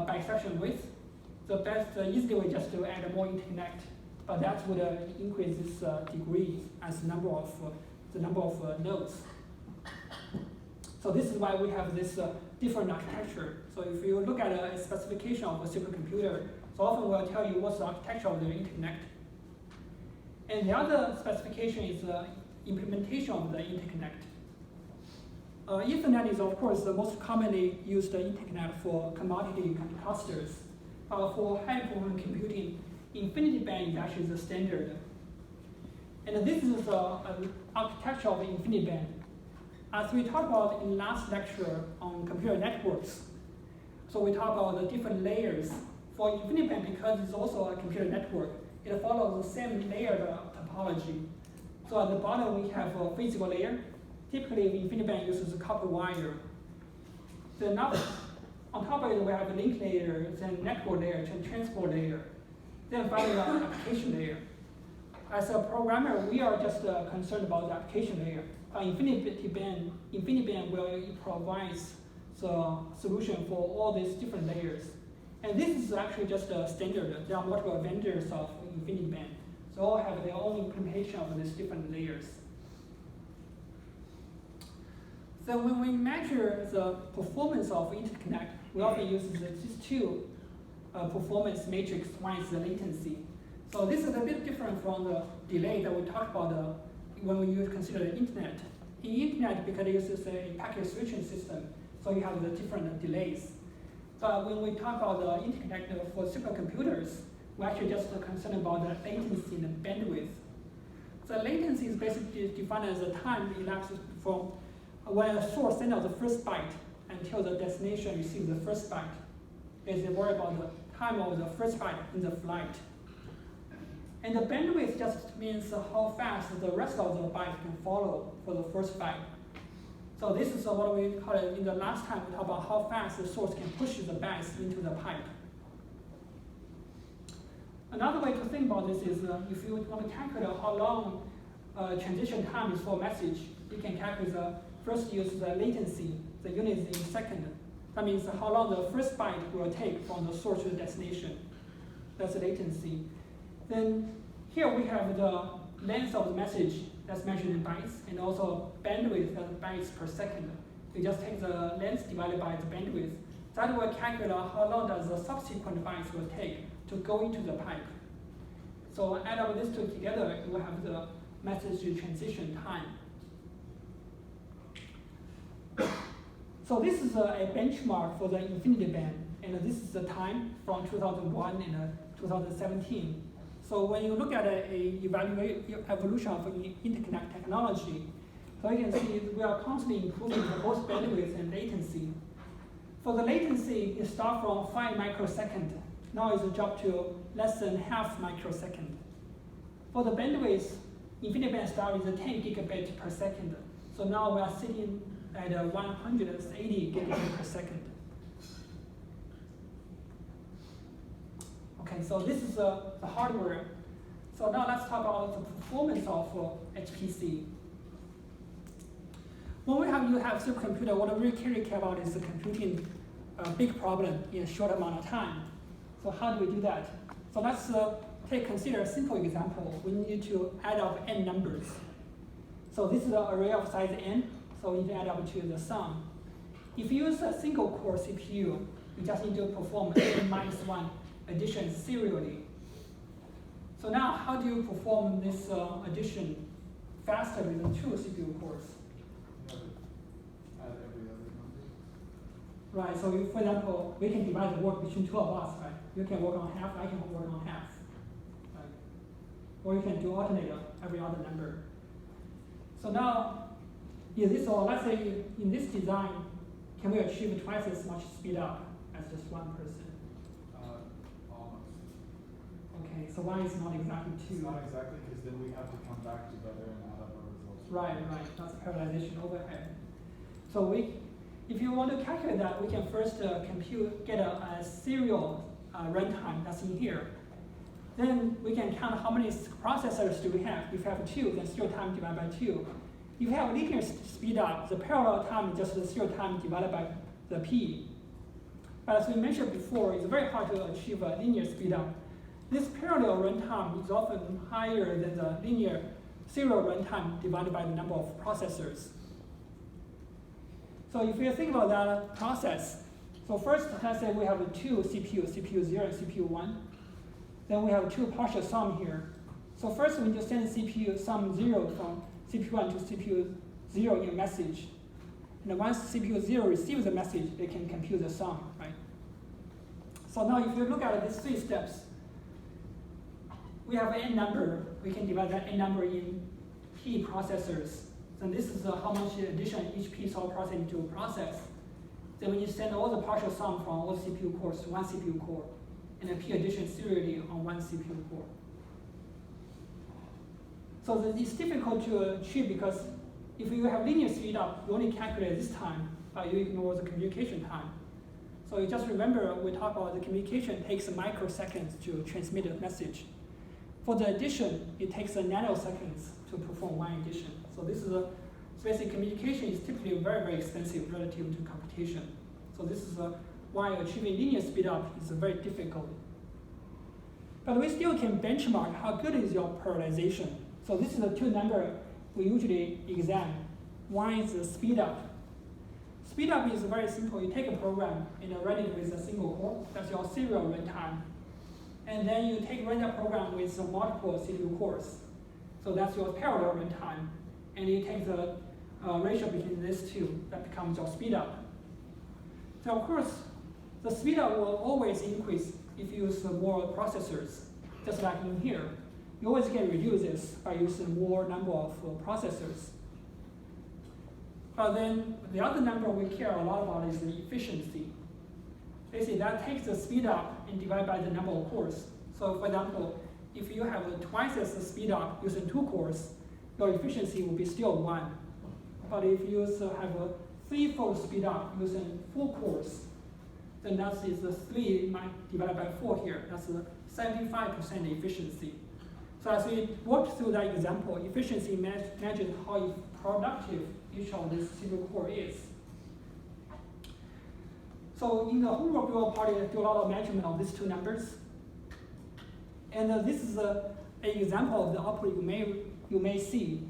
bisection width, the easy way just to add more interconnect, but that would increase this degree as the number of nodes. So this is why we have this different architecture. So if you look at a specification of a supercomputer, so often we'll tell you what's the architecture of the interconnect. And the other specification is the implementation of the interconnect. Ethernet is, of course, the most commonly used interconnect for commodity clusters. For high-performance computing, InfiniBand is actually the standard. And this is an architecture of InfiniBand. As we talked about in last lecture on computer networks, so we talked about the different layers. For InfiniBand, because it's also a computer network, it follows the same layered topology. So at the bottom, we have a physical layer. Typically, InfiniBand uses a copper wire. Then on top of it, we have a link layer, then network layer, then transport layer. Then finally, an application layer. As a programmer, we are just concerned about the application layer. InfiniBand will provide the solution for all these different layers. And this is actually just a standard. There are multiple vendors of InfiniBand. So all have their own implementation of these different layers. So when we measure the performance of interconnect, we often use these two performance matrix. One is the latency. So this is a bit different from the delay that we talked about when we consider the internet. In internet, because it uses a packet switching system, so you have the different delays. But when we talk about the interconnect for supercomputers, we're actually just concerned about the latency and the bandwidth. So latency is basically defined as the time elapsed from when a source sends out the first byte until the destination receives the first byte. It's worried about the time of the first byte in the flight. And the bandwidth just means how fast the rest of the byte can follow for the first byte. So this is what we call it in the last time we talked about how fast the source can push the bytes into the pipe. Another way to think about this is if you want to calculate how long transition time is for a message, you can calculate first use the latency, the units in second. That means how long the first byte will take from the source to the destination. That's the latency. Then here we have the length of the message that's measured in bytes, and also bandwidth as bytes per second. You just take the length divided by the bandwidth. That will calculate how long does the subsequent bytes will take to go into the pipe. So add up these two together, you will have the message transition time. So this is a benchmark for the InfiniBand, and this is the time from 2001 and 2017. So when you look at evolution of interconnect technology, so you can see we are constantly improving both bandwidth and latency. For the latency, it starts from 5 microseconds. Now it's dropped to less than half microsecond. For the bandwidth, InfiniBand started with 10 gigabits per second. So now we are sitting at 180 gigabits per second. Okay, so this is the hardware. So now let's talk about the performance of HPC. When you have supercomputer, what we really care about is the computing a big problem in a short amount of time. So how do we do that? So let's consider a simple example. We need to add up n numbers. So this is an array of size n, so you add up to the sum. If you use a single core CPU, you just need to perform n-1 addition serially. So now how do you perform this addition faster with the 2 CPU cores? Add every other number. Right, so for example, we can divide the work between 2 of us, right? You can work on half, I can work on half. Right? Or you can do alternate every other number. So now, let's say in this design, can we achieve twice as much speed up as just one person? Almost. Okay, so why is not exactly 2? It's not exactly, because then we have to come back together and add up our results. Right, that's parallelization overhead. So if you want to calculate that, we can first get a serial runtime that's in here. Then we can count how many processors do we have. If you have 2, then serial time divided by 2. If you have linear speed up, the parallel time is just the serial time divided by the p. But as we mentioned before, it's very hard to achieve a linear speed up. This parallel runtime is often higher than the linear serial runtime divided by the number of processors. So if you think about that process, so first let's say we have 2 CPUs, CPU 0 and CPU 1. Then we have 2 partial sum here. So first we need to send CPU sum 0 from CPU 1 to CPU 0 in a message. And once CPU 0 receives the message, it can compute the sum, right? So now if you look at these 3 steps, we have n number. We can divide that n number in p processors. And this is how much addition each piece of process need to process. Then we need to send all the partial sum from all CPU cores to one CPU core, and then p addition serially on one CPU core. So it's difficult to achieve because if you have linear speed up, you only calculate this time, but you ignore the communication time. So you just remember we talked about the communication takes microseconds to transmit a message. For the addition, it takes nanoseconds to perform one addition. So this is basic communication is typically very, very expensive relative to computation. So this is why achieving linear speed up is very difficult. But we still can benchmark how good is your parallelization. So this is the 2 number we usually examine. One is the speed up. Speed up is very simple. You take a program and run it with a single core. That's your serial runtime. And then you run that program with multiple CPU cores. So that's your parallel runtime. And you take the ratio between these 2. That becomes your speed up. So of course, the speed up will always increase if you use more processors, just like in here. You always can reduce this by using more number of processors. But then the other number we care a lot about is the efficiency. Basically, that takes the speed up and divide by the number of cores. So for example, if you have twice as the speed up using 2 cores, your efficiency will be still 1. But if you have a 3-fold speed up using 4 cores, then that is the 3 divided by 4 here. That's a 75% efficiency. So as we worked through that example, efficiency measures how productive each of these CPU core is. So in the homework, we will probably do a lot of measurement of these 2 numbers. And this is an example of the output you may see.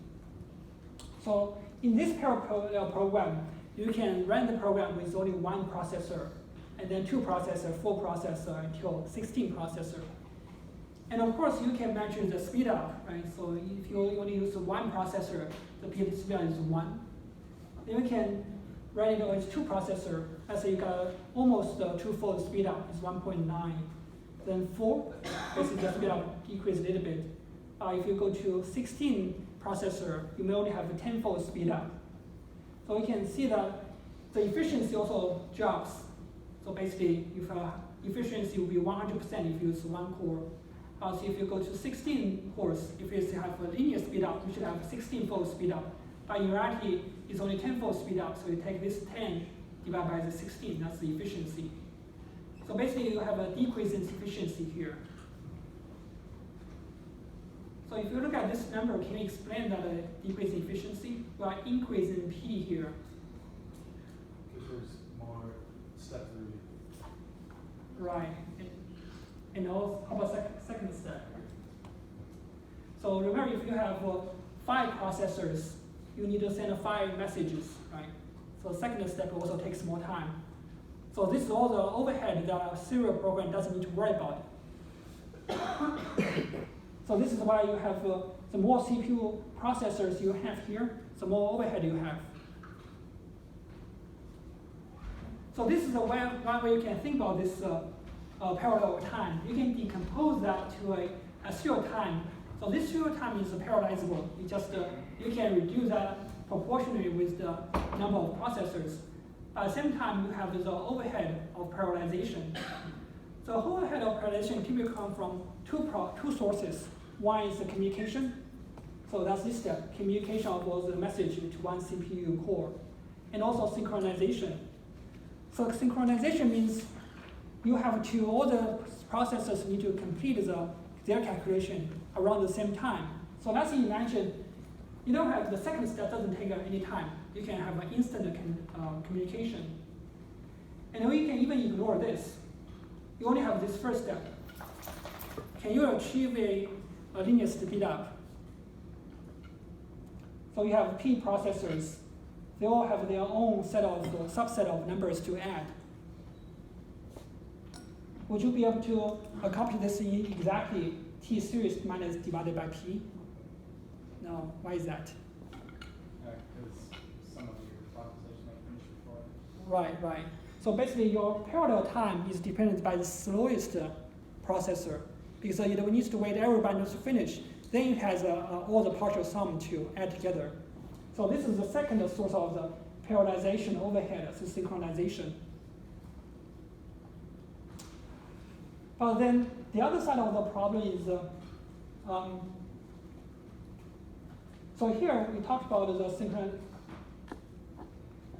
So in this parallel program, you can run the program with only 1 processor, and then 2 processor, 4 processor, until 16 processor. And of course, you can measure the speed up, right? So if you only use 1 processor, the speed up is 1. Then you can run it with 2 processor. Let's say you got almost 2-fold speed up, is 1.9. Then 4, basically the speed up decrease a little bit. If you go to 16 processor, you may only have a 10-fold speed up. So you can see that the efficiency also drops. So basically, if efficiency will be 100% if you use 1 core. So if you go to 16 cores, if you have a linear speed up, you should have a 16-fold speed up. But in reality, it's only 10-fold speed up. So you take this 10 divided by the 16, that's the efficiency. So basically, you have a decrease in efficiency here. So if you look at this number, can you explain that decrease in efficiency? We are increasing P here. Because there's more step through. Right. And also, how about second step? So remember, if you have 5 processors, you need to send 5 messages, right? So second step also takes more time. So this is all the overhead that a serial program doesn't need to worry about. So this is why you have the more CPU processors you have here, the more overhead you have. So this is one way you can think about this parallel time. You can decompose that to a serial time. So this serial time is parallelizable. You can reduce that proportionally with the number of processors. At the same time, you have the overhead of parallelization. The overhead of parallelization typically comes from two sources. One is the communication. So that's this step, communication of the message to one CPU core. And also synchronization. So synchronization means you have all the processors need to complete their calculation around the same time. So let's imagine you don't have the second step doesn't take any time. You can have an instant communication. And we can even ignore this. You only have this first step. Can you achieve a linear speed up? So you have P processors. They all have their own subset of numbers to add. Would you be able to accomplish this in exactly T series minus divided by P? No. Why is that? Because some of your processors might finish before. Right. So basically, your parallel time is dependent by the slowest processor, because you don't need to wait every bundle to finish. Then it has all the partial sum to add together. So this is the second source of the parallelization overhead, the synchronization. But then the other side of the problem is, so here we talked about the synchron.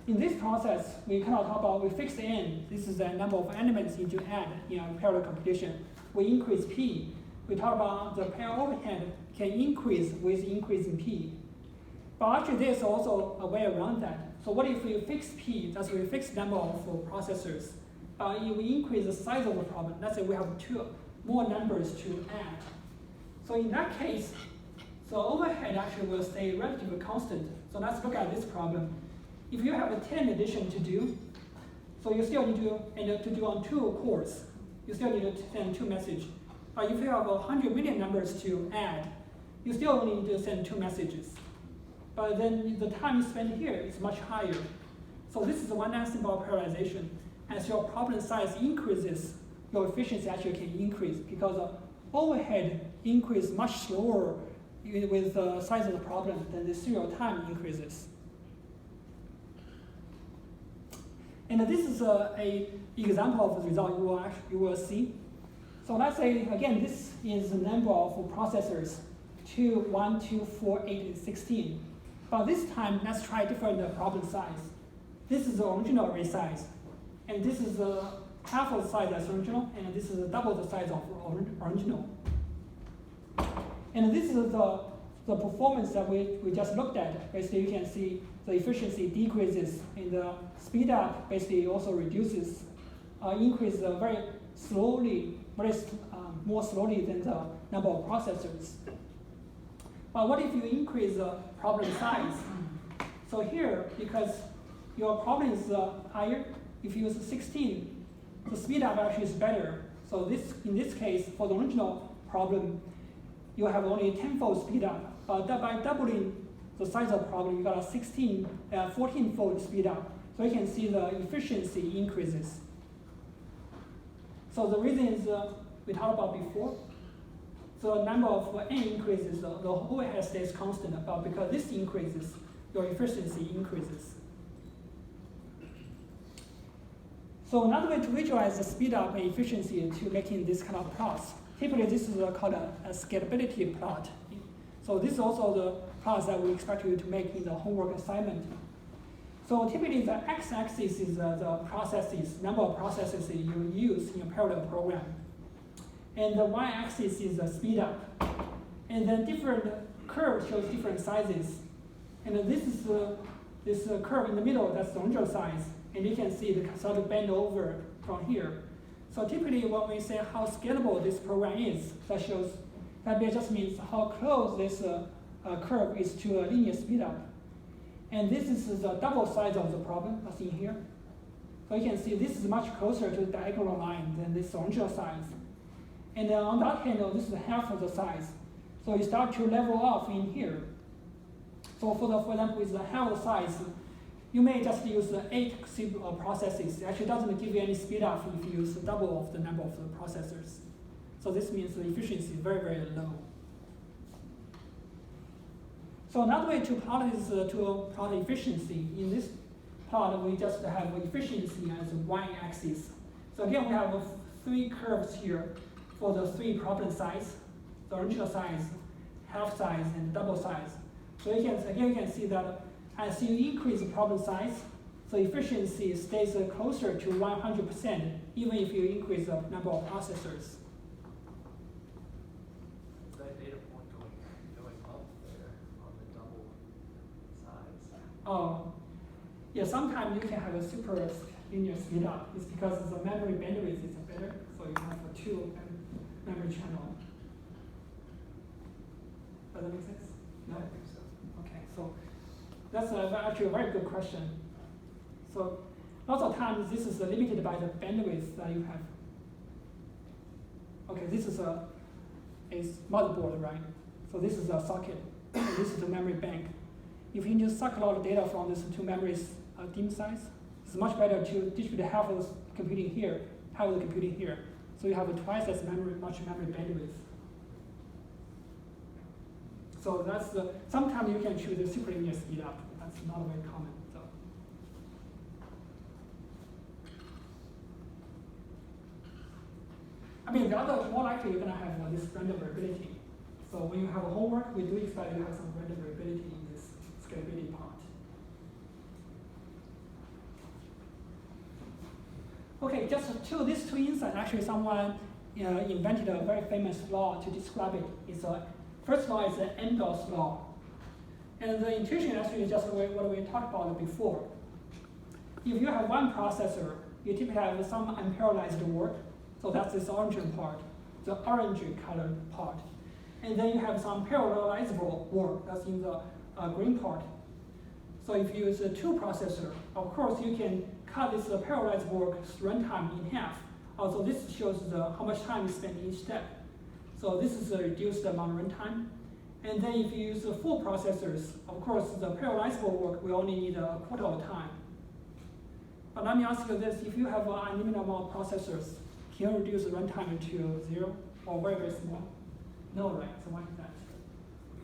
In this process, we cannot talk about, we fix n. This is the number of elements you need to add in a parallel computation. We increase P. We talk about the parallel overhead can increase with increase in P. But actually, there's also a way around that. So what if we fix P? That's we fix number of processors. If we increase the size of the problem, let's say we have 2 more numbers to add. So in that case, the overhead actually will stay relatively constant. So let's look at this problem. If you have a 10 addition to do, so you still need to do on 2 cores. You still need to send 2 messages. But if you have 100 million numbers to add, you still only need to send 2 messages. But then the time you spend here is much higher. So this is one aspect of parallelization. As your problem size increases, your efficiency actually can increase because the overhead increase much slower with the size of the problem than the serial time increases. And this is an example of the result you will see. So let's say, again, this is the number of processors, 2, 1, 2, 4, 8, and 16. But this time, let's try different problem size. This is the original array size. And this is half of the size as original, and this is double the size of original. And this is the performance that we just looked at. Basically, you can see the efficiency decreases, and the speed up basically also reduces, increases very slowly, more slowly than the number of processors. But what if you increase the problem size? So here, because your problem is higher, if you use 16, the speed up actually is better. So in this case, for the original problem, you have only a 10-fold speed up. But by doubling the size of the problem, you got a 14-fold speed up. So you can see the efficiency increases. So the reason is we talked about before. The number of n increases, the overhead stays constant, but because this increases, your efficiency increases. So another way to visualize the speed up and efficiency to making this kind of plots. Typically, this is called a scalability plot. So this is also the plots that we expect you to make in the homework assignment. So typically, the x-axis is the processes, number of processes that you use in a parallel program. And the y-axis is the speed up. And then different curve shows different sizes. And then this is this curve in the middle, that's the original size. And you can see it sort of bend over from here. So typically when we say how scalable this program is, that just means how close this curve is to a linear speedup. And this is the double size of the problem, as in here. So you can see this is much closer to the diagonal line than this original size. And then on the other hand, this is half of the size. So you start to level off in here. So for example, with the half the size, you may just use 8 processes. It actually doesn't give you any speed up if you use double of the number of the processors. So this means the efficiency is very, very low. So another way to plot is to plot efficiency. In this plot, we just have efficiency as a y-axis. So again, we have 3 curves here for the 3 problem size, the original size, half size, and double size. So you can see that as you increase the problem size, the efficiency stays closer to 100%, even if you increase the number of processors. That data point going up there on the double size. Oh, yeah, sometimes you can have a super linear speed up. It's because the memory bandwidth is better, so you have 2 memory channel. Does that make sense? No? I think so. Okay, so that's actually a very good question. So lots of times this is limited by the bandwidth that you have. Okay, this is a motherboard, right? So this is a socket, and this is the memory bank. If you just suck a lot of data from these 2 memories DIMM size, it's much better to distribute half of the computing here, half of the computing here. So you have twice as much memory bandwidth. So that's sometimes you can choose a super linear speed up. That's not very common. So. I mean, the other, more likely you're going to have this random variability. So when you have a homework, we do expect you have some random variability in this scalability part. Okay, these two insights, actually someone invented a very famous law to describe it. It's first law is the Amdahl's law. And the intuition actually is just what we talked about before. If you have one processor, you typically have some unparallelized work. So that's this orange part, the orange colored part. And then you have some parallelizable work, that's in the green part. So if you use a 2 processor, of course you can cut this parallelized work runtime in half. Also this shows how much time you spend each step. So this is a reduced amount of runtime. And then if you use 4 processors, of course the parallelizable work will only need a quarter of time. But let me ask you this, if you have an unlimited amount of processors, can you reduce the runtime to 0 or very, very small? No, right? So why is that?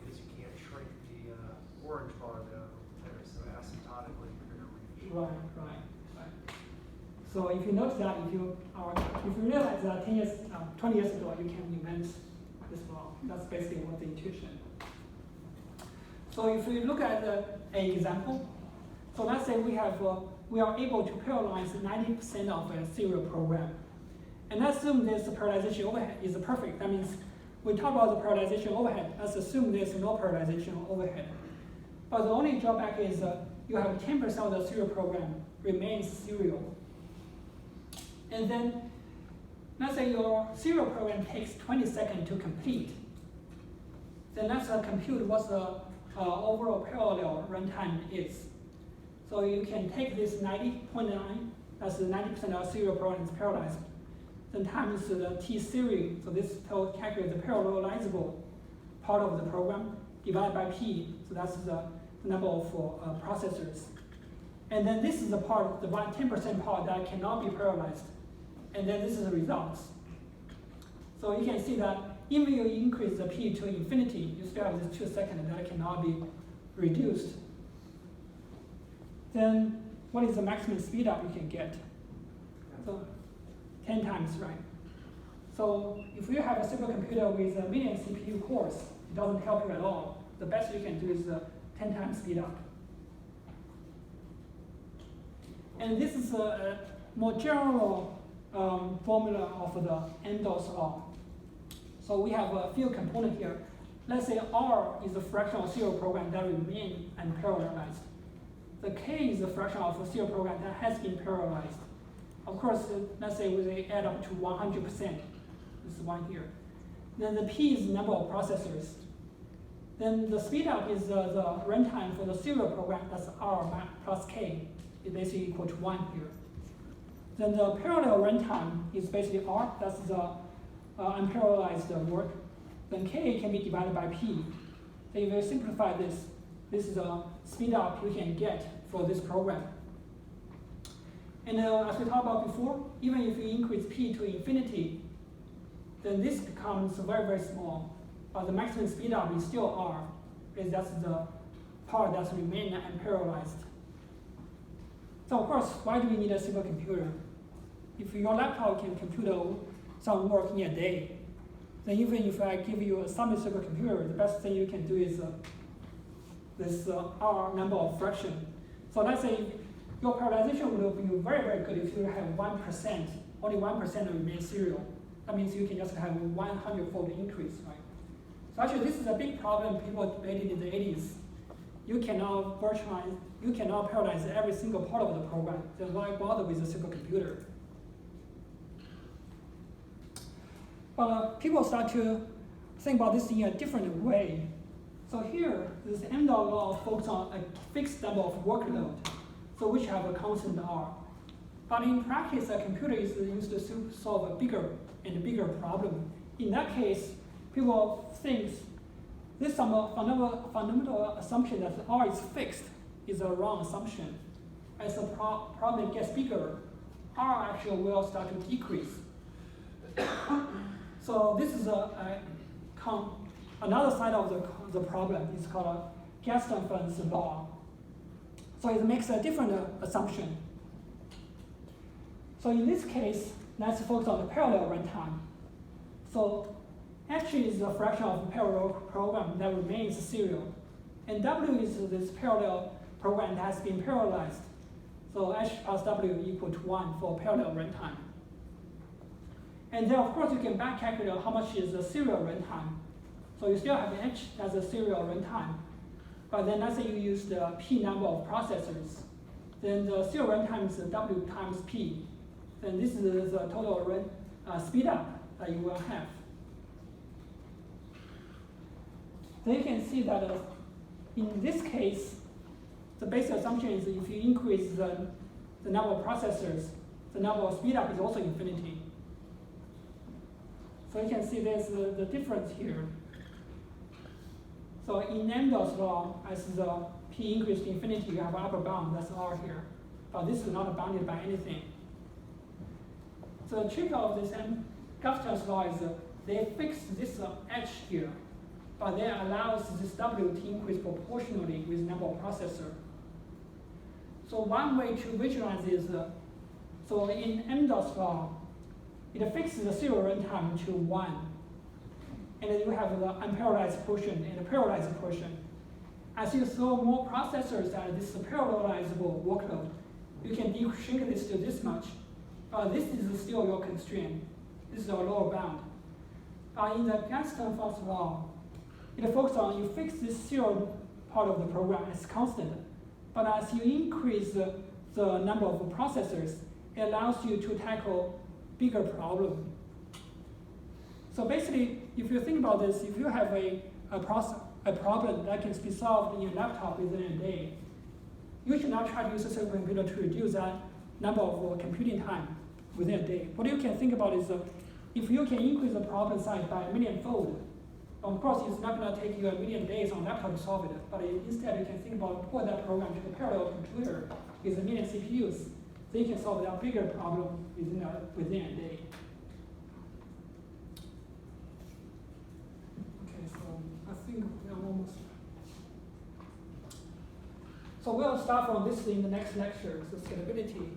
Because you can't shrink the orange bar down there, so asymptotically you're going to reach. Right. So if you notice that, if you realize that 20 years ago you can invent this law, that's basically what the intuition. So if we look at an example, so let's say we are able to parallelize 90% of a serial program. And let's assume this parallelization overhead is perfect. That means we talk about the parallelization overhead. Let's assume there's no parallelization overhead. But the only drawback is you have 10% of the serial program remains serial. And then let's say your serial program takes 20 seconds to complete. Then let's compute what the overall parallel runtime is. So you can take this 90.9, that's the 90% of serial program is parallelized, then times the t-series, so this calculates the parallelizable part of the program, divided by p, so that's the number of processors. And then this is the part, the 10% part that cannot be parallelized. And then this is the results. So you can see that even if you increase the p to infinity, you still have this 2 seconds that cannot be reduced. Then what is the maximum speed up you can get? So 10 times, right? So if you have a supercomputer with a million CPU cores, it doesn't help you at all. The best you can do is 10 times speed up. And this is a more general formula of the Amdahl's law. So we have a few components here. let's say R is a fraction of serial program that remain unparallelized. The K is a fraction of a serial program that has been parallelized. Of course, let's say we add up to 100%. This is one here. Then the P is the number of processors. Then the speed up is the runtime for the serial program, that's R plus K, is basically equal to 1 here. Then the parallel runtime is basically R, that's the unparallelized work. Then K can be divided by P. So if you simplify this, this is the speed up you can get for this program. And as we talked about before, even if you increase P to infinity, then this becomes very, very small. But the maximum speed up is still R, because that's the part that's remain unparallelized. So of course, why do we need a supercomputer? If your laptop can compute some work in a day, then even if I give you a summit supercomputer, the best thing you can do is this R number of fraction. So let's say your parallelization will be very, very good if you have 1%, only 1% remain serial. That means you can just have a 100-fold increase, right? So actually this is a big problem people debated in the 80s. You cannot virtualize, you cannot parallelize every single part of the program. Then why bother with a supercomputer? But people start to think about this in a different way. So here, this M-dot law focuses on a fixed number of workload, so which have a constant R. But in practice, a computer is used to solve a bigger and bigger problem. In that case, people think this fundamental assumption that R is fixed is a wrong assumption. As the problem gets bigger, R actually will start to decrease. So this is another side of the problem. It's called Gerstenfels law. So it makes a different assumption. So in this case, let's focus on the parallel runtime. So H is a fraction of a parallel program that remains serial. And W is this parallel program that has been parallelized. So H plus W equal to 1 for parallel runtime. And then of course you can back calculate how much is the serial runtime. So you still have H as a serial runtime. But then let's say you use the P number of processors. Then the serial runtime is W times P. Then this is the total speed up that you will have. Then you can see that in this case, the basic assumption is if you increase the number of processors, the number of speed up is also infinity. So you can see there's the difference here. So in M-dot law, as the P increased to infinity, you have an upper bound, that's R here. But this is not bounded by anything. So the trick of this Gerstenfels law is they fix this H here, but they allows this W to increase proportionally with number of processor. So one way to visualize is, so in M-dot law, it fixes the serial runtime to 1. And then you have the unparallelized portion and the parallelized portion. As you throw more processors at this parallelizable workload, you can shrink this to this much. This is still your constraint. This is your lower bound. In the Gerstenfels law, it focuses on you fix this serial part of the program as constant. But as you increase the number of processors, it allows you to tackle bigger problem. So basically, if you think about this, if you have a problem that can be solved in your laptop within a day, you should not try to use a supercomputer to reduce that number of computing time within a day. What you can think about is if you can increase the problem size by 1,000,000-fold, of course, it's not going to take you 1,000,000 days on laptop to solve it, but instead you can think about put that program to a parallel computer with 1,000,000 CPUs. They can solve that bigger problem within a day. Okay, so I think we're almost. So we'll start from this in the next lecture, so scalability.